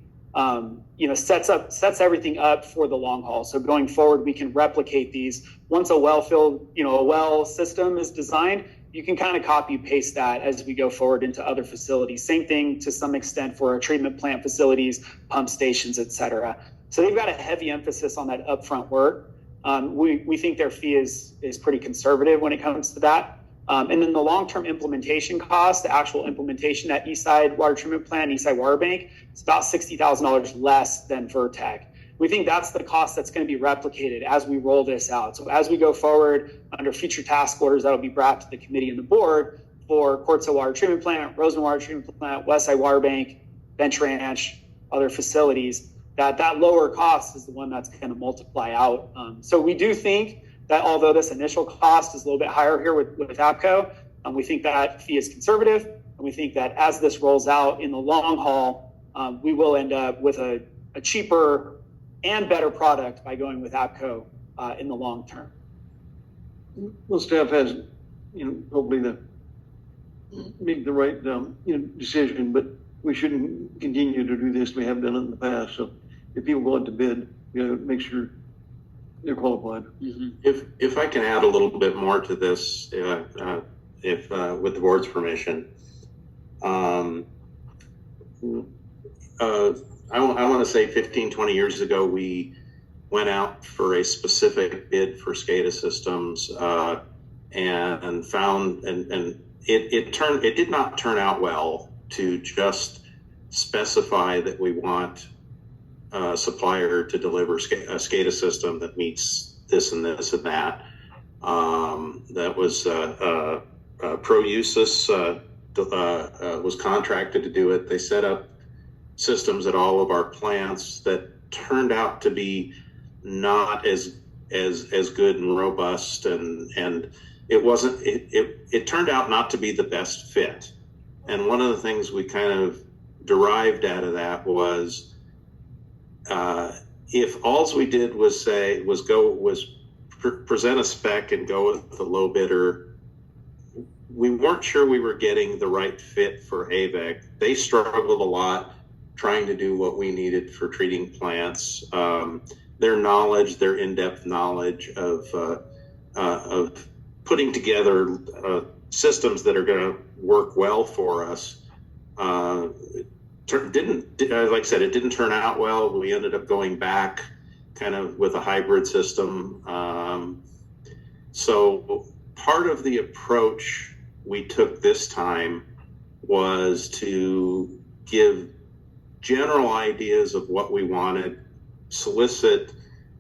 sets everything up for the long haul. So going forward, we can replicate these. Once a well system is designed, you can kind of copy paste that as we go forward into other facilities. Same thing to some extent for our treatment plant facilities, pump stations, et cetera. So they've got a heavy emphasis on that upfront work. We think their fee is pretty conservative when it comes to that. And then the long-term implementation cost, the actual implementation at Eastside Water Treatment Plant, Eastside Water Bank, it's about $60,000 less than Vertec. We think that's the cost that's going to be replicated as we roll this out. So as we go forward under future task orders, that'll be brought to the committee and the board for Quartzo Water Treatment Plant, Roseman Water Treatment Plant, Westside Water Bank, Bench Ranch, other facilities, that lower cost is the one that's going to multiply out. So we do think that although this initial cost is a little bit higher here with APCO, we think that fee is conservative, and we think that as this rolls out in the long haul, we will end up with a cheaper and better product by going with APCO in the long term. Well, staff has, hopefully make the right, decision, but we shouldn't continue to do this. We have done it in the past. So if people go out to bid, make sure they're qualified. Mm-hmm. If I can add a little bit more to this, if with the board's permission, I want to say 15, 20 years ago, we went out for a specific bid for SCADA systems and found, and it did not turn out well to just specify that we want a supplier to deliver a SCADA system that meets this and this and that. That was ProUsys was contracted to do it. They set up systems at all of our plants that turned out to be not as good and robust, and it turned out not to be the best fit. And one of the things we kind of derived out of that was if all we did was present a spec and go with the low bidder, we weren't sure we were getting the right fit for Avek. They struggled a lot trying to do what we needed for treating plants. Their knowledge, their in-depth knowledge of putting together systems that are going to work well for us didn't, like I said, it didn't turn out well. We ended up going back kind of with a hybrid system. So part of the approach we took this time was to give general ideas of what we wanted, solicit,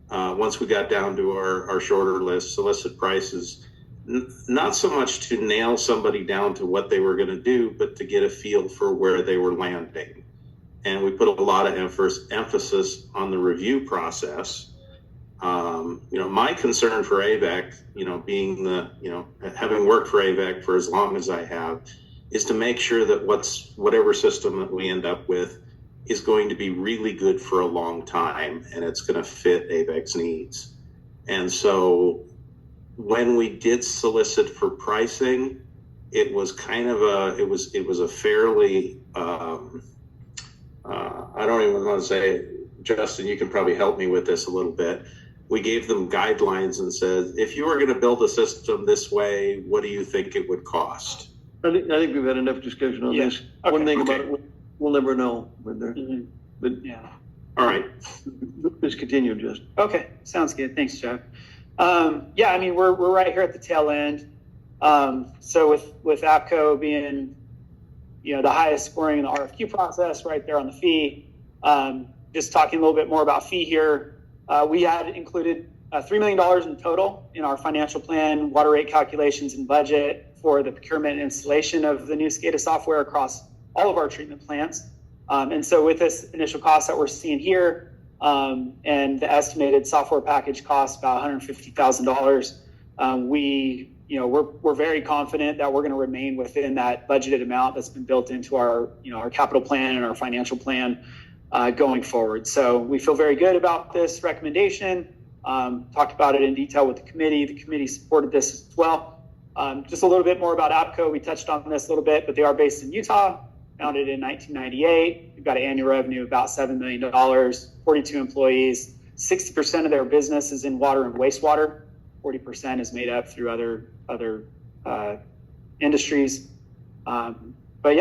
once we got down to our shorter list, solicit prices, not so much to nail somebody down to what they were going to do, but to get a feel for where they were landing. And we put a lot of emphasis on the review process. My concern for Avek, being having worked for Avek for as long as I have, is to make sure that whatever system that we end up with is going to be really good for a long time, and it's going to fit Avek's needs. And so when we did solicit for pricing, it was kind of it was a fairly, I don't even want to say, Justin, you can probably help me with this a little bit. We gave them guidelines and said, if you were going to build a system this way, what do you think it would cost? I think we've had enough discussion on this. Okay. One thing about it, we'll never know. But Yeah. All right. Let's continue, Justin. Okay, sounds good. Thanks, Chuck. We're right here at the tail end. So with APCO being, the highest scoring in the RFQ process, right there on the fee. Just talking a little bit more about fee here. We had included $3 million in total in our financial plan, water rate calculations, and budget for the procurement and installation of the new SCADA software across all of our treatment plants. And so with this initial cost that we're seeing here, and the estimated software package cost about $150,000, we're very confident that we're going to remain within that budgeted amount that's been built into our capital plan and our financial plan going forward. So we feel very good about this recommendation. Talked about it in detail with the committee. The committee supported this as well. Just a little bit more about APCO. We touched on this a little bit, but they are based in Utah, founded in 1998. We've got an annual revenue of about $7 million, 42 employees. 60% of their business is in water and wastewater. 40% is made up through other industries. Be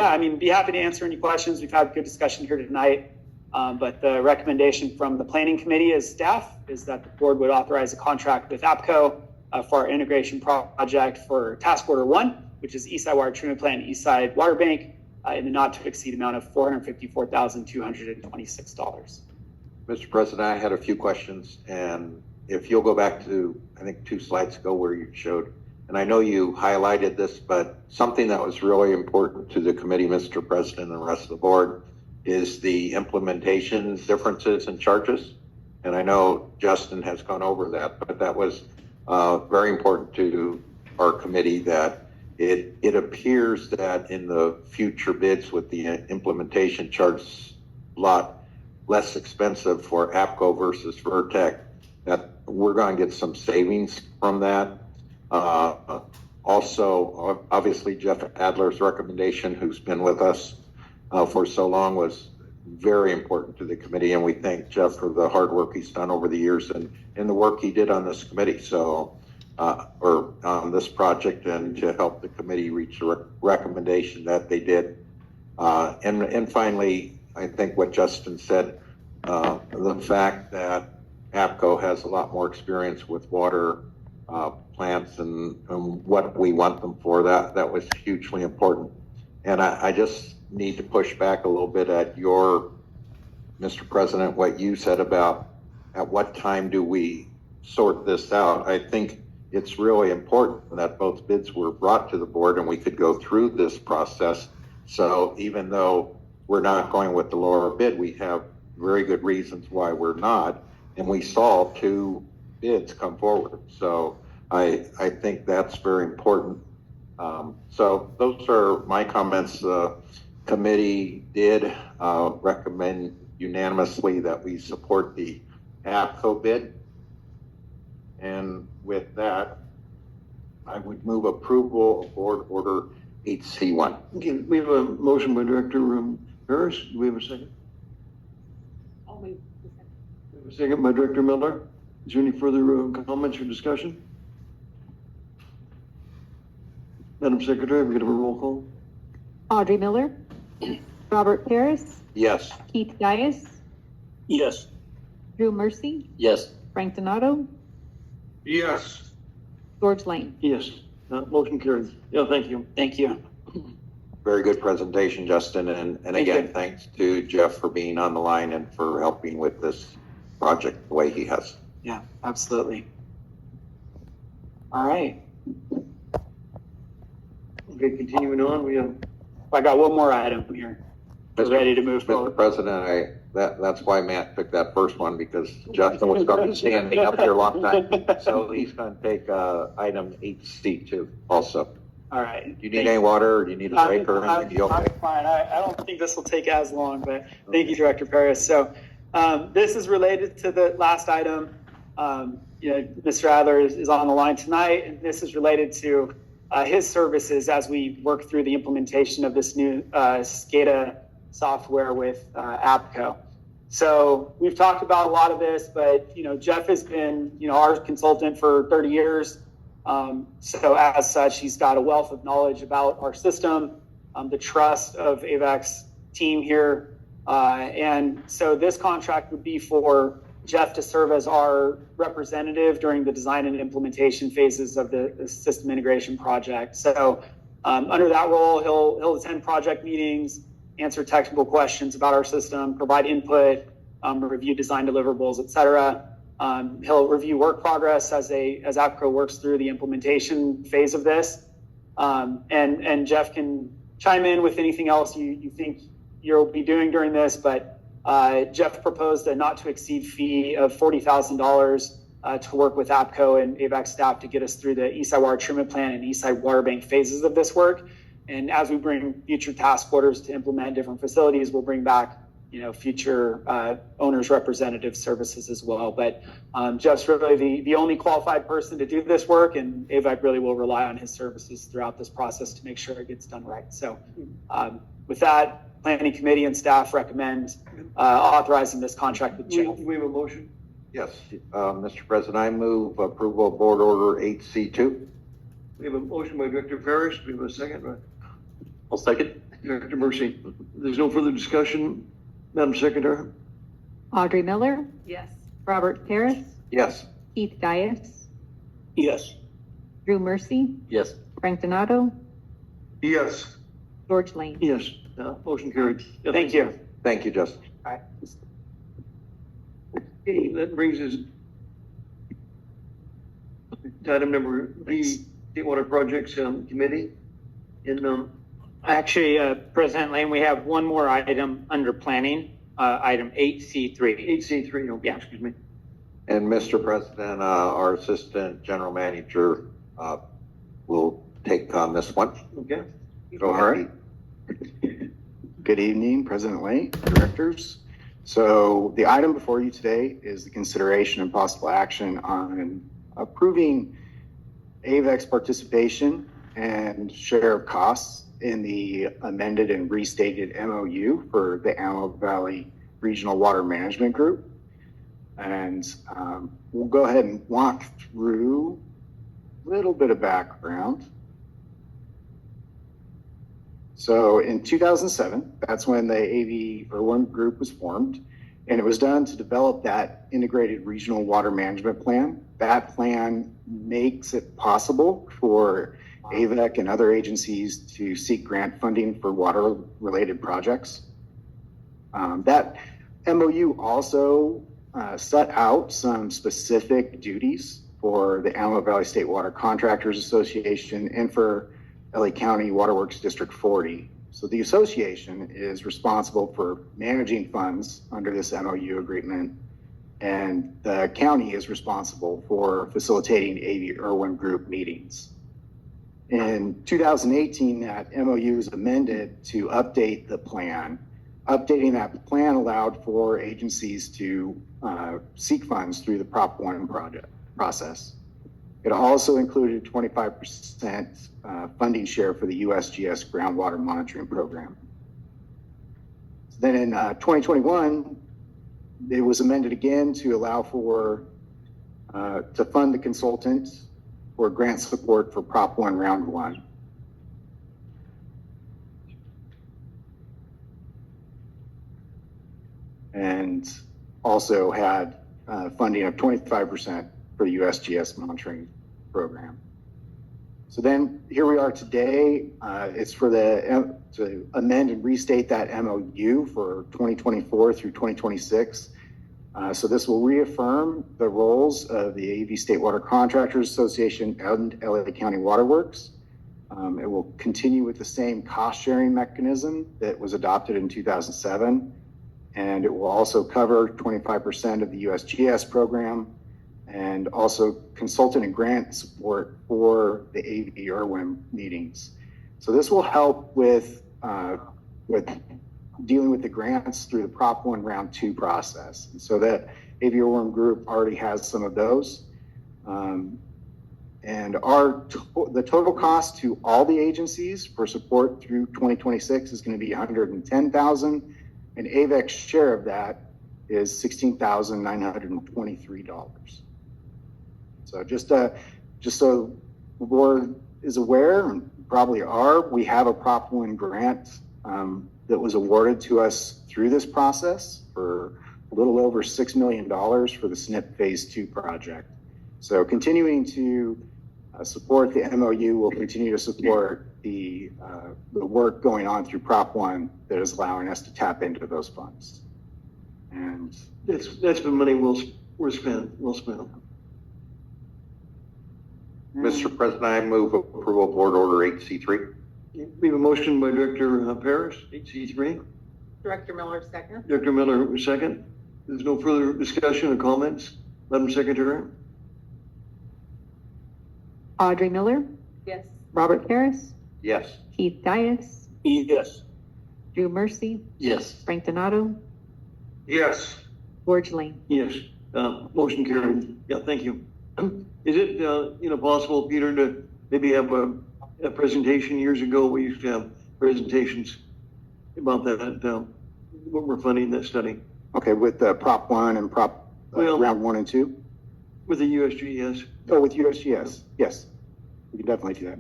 happy to answer any questions. We've had a good discussion here tonight. But the recommendation from the planning committee as staff is that the board would authorize a contract with APCO for our integration project for task order 1, which is Eastside Water Treatment Plant, Eastside Water Bank, in the not to exceed amount of $454,226. Mr. President, I had a few questions, and if you'll go back to, I think, 2 slides ago where you showed, and I know you highlighted this, but something that was really important to the committee, Mr. President, and the rest of the board is the implementation differences and charges. And I know Justin has gone over that, but that was very important to our committee, that it appears that in the future bids with the implementation charge a lot less expensive for APCO versus Vertec, that we're going to get some savings from that. Also, obviously, Jeff Adler's recommendation, who's been with us for so long, was very important to the committee, and we thank Jeff for the hard work he's done over the years and the work he did on this committee, or on this project, and to help the committee reach a recommendation that they did. And finally, I think what Justin said, the fact that APCO has a lot more experience with water plants and what we want them for, that was hugely important. And I just need to push back a little bit at your, Mr. President, what you said about at what time do we sort this out. I think it's really important that both bids were brought to the board and we could go through this process. So even though we're not going with the lower bid, we have very good reasons why we're not, and we saw 2 bids come forward. So I think that's very important. So those are my comments. The committee did recommend unanimously that we support the APCO bid. And with that, I would move approval of Board Order 8C1. Okay, we have a motion by Director Harris. Do we have a second? I'll move. We have a second by Director Miller. Is there any further comments or discussion? Madam Secretary, we get a roll call. Audrey Miller, Robert Paris, Yes. Keith Dias, Yes. Drew Mercy, Yes. Frank Donato, Yes. George Lane. Yes, motion carried. Yeah, thank you. Thank you. Very good presentation, Justin. And Thank again, you. thanks to Jeff for being on the line and for helping with this project the way he has. Yeah, absolutely. All right. Okay, continuing on, we have, I got one more item here. We're ready to move Mr. forward. President, that's why Matt took that first one, because Justin was going to be standing up here a long time. So he's going to take item 8C2 also. All right. Do you need any water, or do you need a break or anything? You I'm okay? fine. I don't think this will take as long, but thank you, Director Paris. So this is related to the last item. Mr. Adler is on the line tonight, and this is related to his services as we work through the implementation of this new SCADA software with APCO. So we've talked about a lot of this, but Jeff has been our consultant for 30 years. So as such, he's got a wealth of knowledge about our system, the trust of Avek's team here. And so this contract would be for Jeff to serve as our representative during the design and implementation phases of the system integration project. So under that role, he'll attend project meetings, answer technical questions about our system, provide input, review design deliverables, et cetera. He'll review work progress as APCO works through the implementation phase of this. And Jeff can chime in with anything else you think you'll be doing during this, but Jeff proposed a not to exceed fee of $40,000 to work with APCO and AVAC staff to get us through the Eastside Water Treatment Plant and Eastside Water Bank phases of this work. And as we bring future task orders to implement different facilities, we'll bring back future owners representative services as well. But Jeff's really the only qualified person to do this work, and AVAC really will rely on his services throughout this process to make sure it gets done right. So with that, Planning Committee and staff recommend authorizing this contract with Jeff. do we have a motion? Yes, Mr. President, I move approval of Board Order 8C2. We have a motion by Director Ferris. We have a second, right? I'll second. Director Mercy. There's no further discussion. Madam Secretary? Audrey Miller, Yes. Robert Paris, Yes. Keith Dias, Yes. Drew Mercy, Yes. Frank Donato, Yes. George Lane. Yes, motion carried. Yeah, Thank you. Thank you, Justin. Okay, that brings us to item number B, State Water Projects Committee. And Actually, President Lane, we have one more item under planning, item 8C3. 8C3, okay, Yeah. excuse me. And Mr. President, our Assistant General Manager will take on this one. Okay. Go All ahead. right. Good evening, President Lane, directors. So the item before you today is the consideration and possible action on approving Avek's participation and share of costs in the amended and restated MOU for the Antelope Valley Regional Water Management Group. And we'll go ahead and walk through a little bit of background. So in 2007, that's when the AV01 group was formed, and it was done to develop that integrated regional water management plan. That plan makes it possible for Avek and other agencies to seek grant funding for water-related projects. That MOU also set out some specific duties for the Antelope Valley State Water Contractors Association and for LA County Waterworks District 40. So the association is responsible for managing funds under this MOU agreement, and the county is responsible for facilitating AV01 group meetings. In 2018, that MOU was amended to update the plan. Updating that plan allowed for agencies to seek funds through the Prop 1 project process. It also included 25% funding share for the USGS groundwater monitoring program. Then in 2021, it was amended again to allow for to fund the consultant for grant support for Prop 1 Round 1. And also had funding of 25% for the USGS monitoring program. So then here we are today. It's for to amend and restate that MOU for 2024 through 2026. So this will reaffirm the roles of the AV State Water Contractors Association and LA County Waterworks. It will continue with the same cost sharing mechanism that was adopted in 2007. And it will also cover 25% of the USGS program and also consultant and grant support for the AV Irwin meetings. So this will help with dealing with the grants through the Prop 1 Round 2 process. And so that AV Irwin group already has some of those. And the total cost to all the agencies for support through 2026 is going to be $110,000, and AVEC's share of that is $16,923. So just so the board is aware, and probably are, we have a Prop 1 grant that was awarded to us through this process for a little over $6 million for the SNP Phase 2 project. So continuing to support the MOU will continue to support the work going on through Prop 1 that is allowing us to tap into those funds. And That's been money well spent. Mr. President, I move approval of Board Order 8C3. We have a motion by Director Parrish, 8C3. Director Miller, second. Director Miller, second. There's no further discussion or comments. Madam Secretary? Audrey Miller, Yes. Robert Harris, Yes. Keith Dias, Yes. Drew Mercy, Yes. Frank Donato, Yes. George Lane. Yes. Motion carried. Yeah, thank you. Is it, possible, Peter, to maybe have a presentation? Years ago, we used to have presentations about that, what we're funding that study. okay, with Prop 1 and Prop Round 1 and 2? With the USGS. Oh, with USGS, yes. We can definitely do that.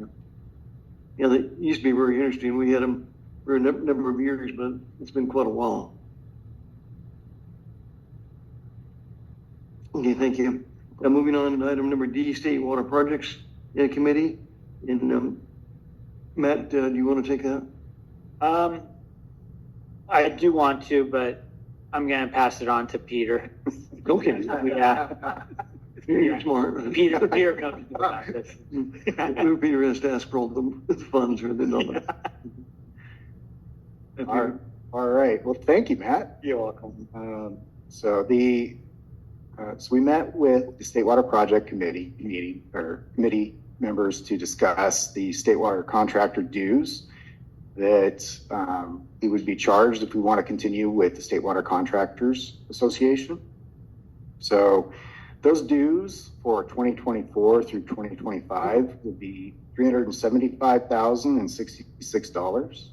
Yeah, they used to be very interesting. We had them for a number of years, but it's been quite a while. Okay, thank you. Now moving on to item number D, State Water Projects. Committee. And Matt, do you want to take that? I do want to, but I'm going to pass it on to Peter. Okay. Yeah. You're smart. Peter knows about this. Peter has to ask for all the funds or the dollars. All right. Well, thank you, Matt. You're welcome. So we met with the State Water Project committee members to discuss the state water contractor dues that we would be charged if we want to continue with the State Water Contractors Association. So those dues for 2024 through 2025 would be $375,066.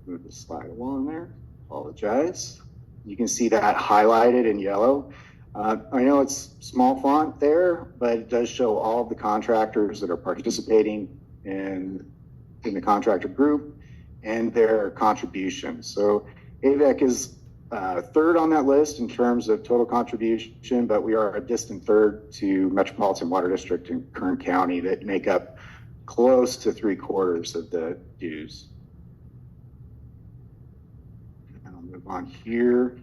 Move the slide along there. Apologize. You can see that highlighted in yellow. I know it's small font there, but it does show all of the contractors that are participating in the contractor group and their contributions. So Avek is third on that list in terms of total contribution, but we are a distant third to Metropolitan Water District and Kern County that make up close to 3/4 of the dues. And I'll move on here.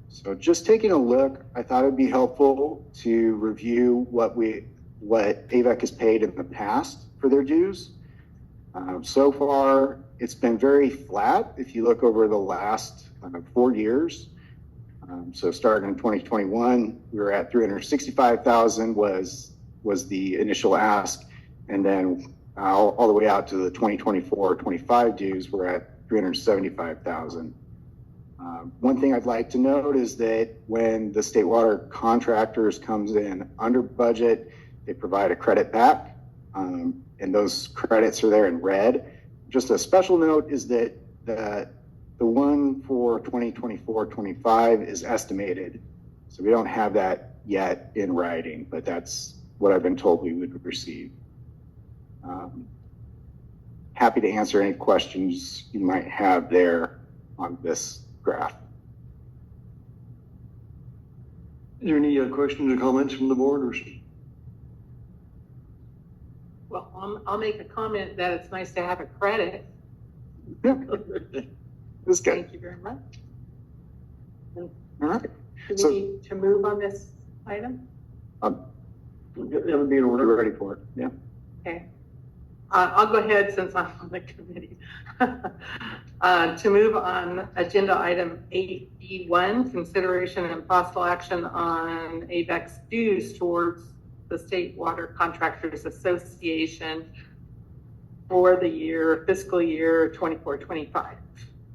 So just taking a look, I thought it'd be helpful to review what Avek has paid in the past for their dues. So far, it's been very flat if you look over the last 4 years. So starting in 2021, we were at $365,000 was the initial ask. And then all the way out to the 2024-25 dues, we're at $375,000. One thing I'd like to note is that when the state water contractors comes in under budget, they provide a credit back, and those credits are there in red. Just a special note is that the one for 2024-25 is estimated. So we don't have that yet in writing, but that's what I've been told we would receive. Happy to answer any questions you might have there on this graph. Is there any questions or comments from the board? Or... Well, I'll make a comment that it's nice to have a credit. Yeah, that's good. Thank you very much. All right. Do So- we need to move on this item? That would be in order. We're ready for it. Yeah. Okay. I'll go ahead since I'm on the committee. To move on agenda item 8B1, consideration and possible action on Avek's dues towards the State Water Contractors Association for the fiscal year 24-25.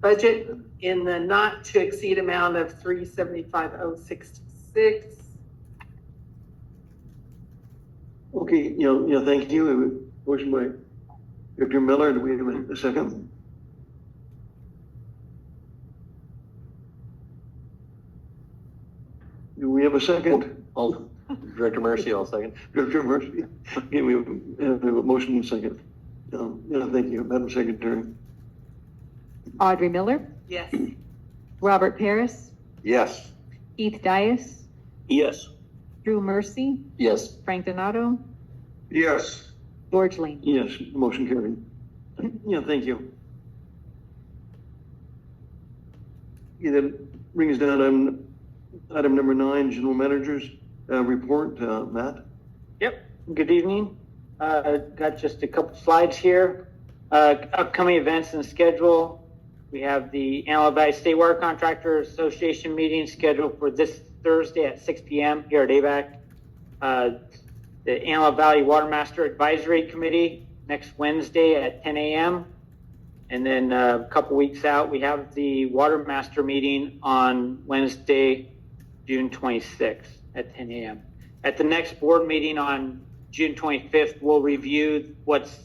Budget in the not to exceed amount of $375,066. Okay, thank you. Motion by Director Miller. Do we have a second? Do we have a second? Director Mercy, I'll second. Director Mercy. Okay, we have a motion and a second. Thank you, Madam Secretary. Audrey Miller, Yes. Robert Paris, Yes. Keith Dias, Yes. Drew Mercy, Yes. Frank Donato, Yes. George Lane. Yes, motion carried. Thank you. Okay, that brings down item number 9, General Manager's report. Matt? Yep. Good evening. Got just a couple slides here. Upcoming events and schedule. We have the Antelope Valley State Water Contractor Association meeting scheduled for this Thursday at 6 p.m. here at Avek. The Antelope Valley Water Master Advisory Committee next Wednesday at 10 a.m. And then a couple weeks out, we have the Water Master meeting on Wednesday, June 26th at 10 a.m. At the next board meeting on June 25th, we'll review what's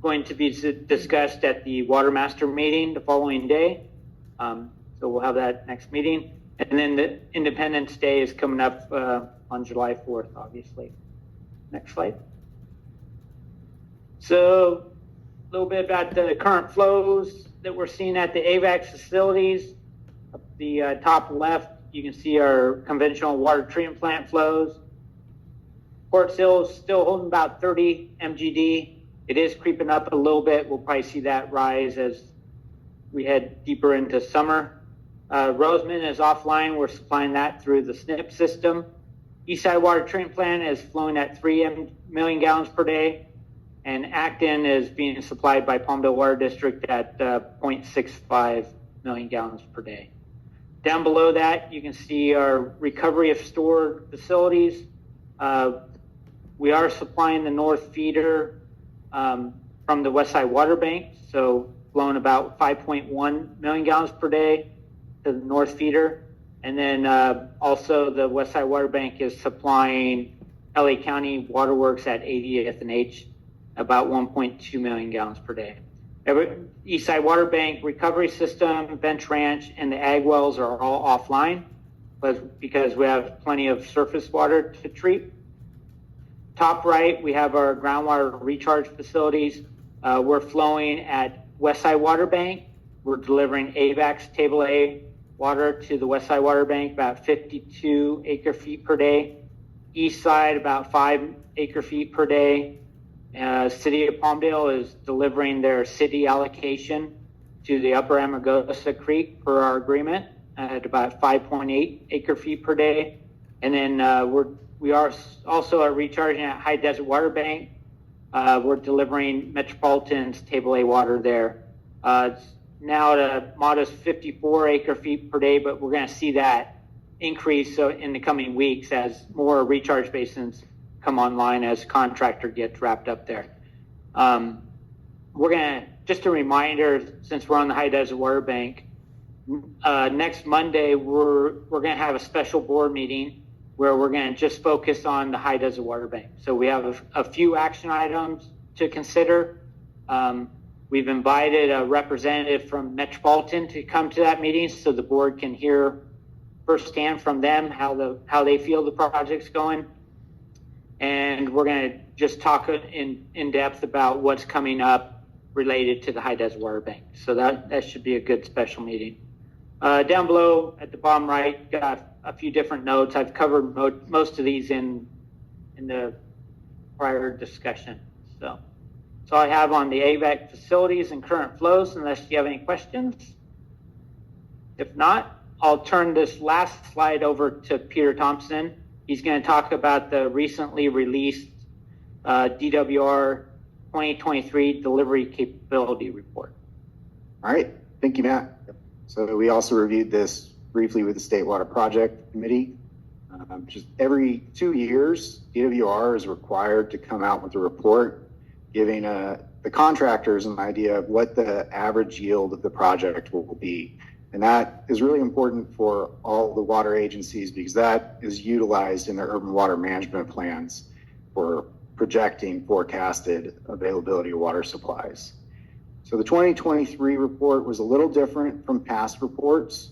going to be discussed at the Water Master meeting the following day. So we'll have that next meeting. And then the Independence Day is coming up on July 4th, obviously. Next slide. So a little bit about the current flows that we're seeing at the AVAC facilities. Up the top left, you can see our conventional water treatment plant flows. Port Sill is still holding about 30 MGD. It is creeping up a little bit. We'll probably see that rise as we head deeper into summer. Roseman is offline. We're supplying that through the SNP system. Eastside Water Treatment Plant is flowing at 3 million gallons per day. And Acton is being supplied by Palmdale Water District at 0.65 million gallons per day. Down below that, you can see our recovery of stored facilities. We are supplying the north feeder from the Westside Water Bank, so flowing about 5.1 million gallons per day to the north feeder. And then also the Westside Water Bank is supplying LA County Waterworks at 80th and H about 1.2 million gallons per day. Eastside Water Bank recovery system, Bench Ranch, and the ag wells are all offline because we have plenty of surface water to treat. Top right, we have our groundwater recharge facilities. We're flowing at Westside Water Bank. We're delivering AVAC's Table A water to the Westside Water Bank, about 52 acre feet per day. East side, about 5 acre feet per day. City of Palmdale is delivering their city allocation to the upper Amargosa Creek per our agreement at about 5.8 acre feet per day. And then we are also recharging at High Desert Water Bank. We're delivering Metropolitan's Table A water there. It's now at a modest 54 acre feet per day, but we're going to see that increase in the coming weeks as more recharge basins come online as contractor gets wrapped up there. We're going to, just a reminder, since we're on the High Desert Water Bank, next Monday, we're going to have a special board meeting where we're going to just focus on the High Desert Water Bank. So we have a few action items to consider. We've invited a representative from Metropolitan to come to that meeting so the board can hear firsthand from them how they feel the project's going. And we're going to just talk in depth about what's coming up related to the High Desert Water Bank. So that should be a good special meeting. Down below at the bottom right, got a few different notes. I've covered most of these in the prior discussion. So that's all I have on the AVEC facilities and current flows, unless you have any questions. If not, I'll turn this last slide over to Peter Thompson. He's going to talk about the recently released DWR 2023 Delivery Capability Report. All right, thank you, Matt. So we also reviewed this briefly with the State Water Project Committee. Just every 2 years, DWR is required to come out with a report giving the contractors an idea of what the average yield of the project will be. And that is really important for all the water agencies because that is utilized in their urban water management plans for projecting forecasted availability of water supplies. So the 2023 report was a little different from past reports.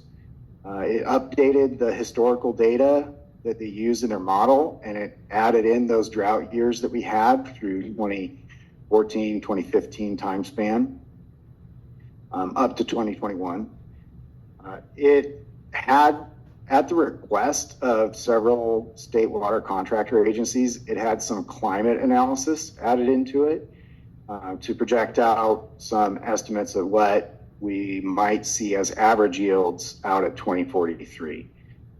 It updated the historical data that they use in their model, and it added in those drought years that we had through 2014, 2015 time span, up to 2021. It had, at the request of several state water contractor agencies, it had some climate analysis added into it to project out some estimates of what we might see as average yields out at 2043.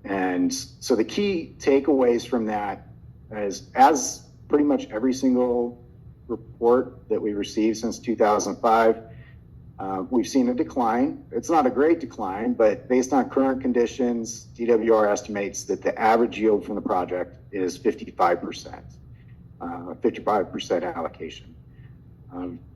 And so the key takeaways from that is, as pretty much every single report that we received since 2005, we've seen a decline. It's not a great decline, but based on current conditions, DWR estimates that the average yield from the project is 55%, 55% allocation.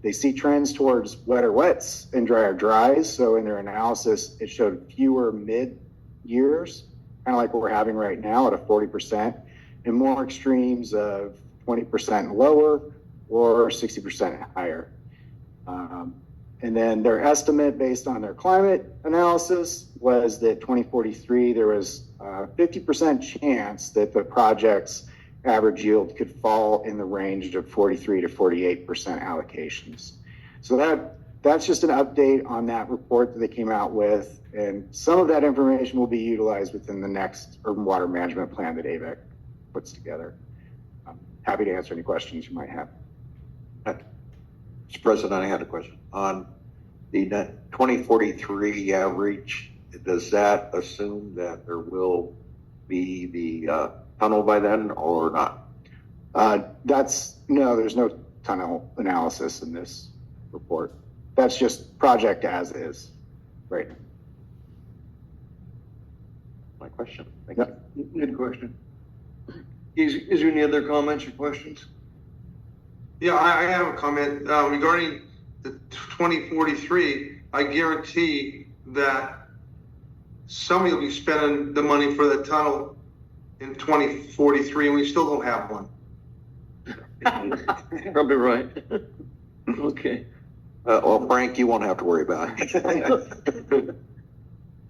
They see trends towards wetter wets and drier dries. So in their analysis, it showed fewer mid years, kind of like what we're having right now at a 40%, and more extremes of 20% lower or 60% higher. And then their estimate based on their climate analysis was that 2043, there was a 50% chance that the project's average yield could fall in the range of 43 to 48% allocations. So that's just an update on that report that they came out with. And some of that information will be utilized within the next urban water management plan that Avek puts together. happy to answer any questions you might have. Mr. President, I had a question. On the 2043 average, does that assume that there will be the tunnel by then or not? No, there's no tunnel analysis in this report. That's just project as is, right? My question. Thank Yeah. you. Good question. Is there any other comments or questions? Yeah, I have a comment regarding the 2043. I guarantee that somebody will be spending the money for the tunnel in 2043, and we still don't have one. Probably right. Okay. Well, Frank, you won't have to worry about it.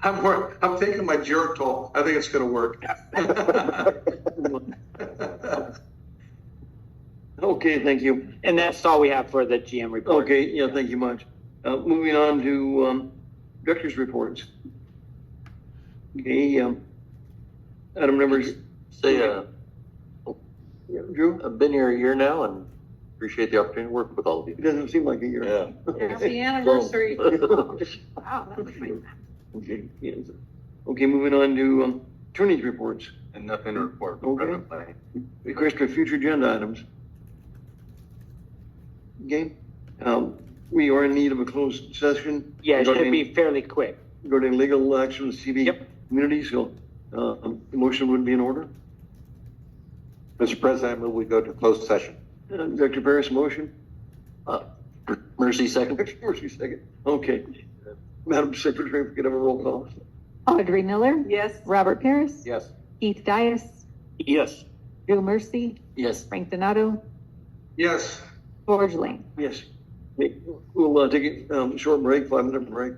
I'm taking my Geritol. I think it's going to work. Okay, thank you. And that's all we have for the GM report. Okay, yeah, thank you much. Moving on to director's reports. Okay, item numbers. Say, Yeah, Drew? I've been here a year now and appreciate the opportunity to work with all of you. It doesn't seem like a year. Yeah. Happy anniversary. Wow, that was my. Okay, yes. Okay, moving on to attorney's reports. And nothing to report. Okay. Request for future agenda items. Okay, we are in need of a closed session. Yeah, it should regarding- be fairly quick. Regarding legal action with CB Yep. community, so the motion would be in order. Mr. President, I move we go to closed session. Dr. Paris, motion? Mercy second. Mercy, second. Okay. Madam Secretary, if we could have a roll call. Audrey Miller, Yes. Robert Paris, Yes. Keith Dias, Yes. Drew Mercy, Yes. Frank Donato, Yes. George Lane. Yes. Okay, we'll take a short break, 5-minute break.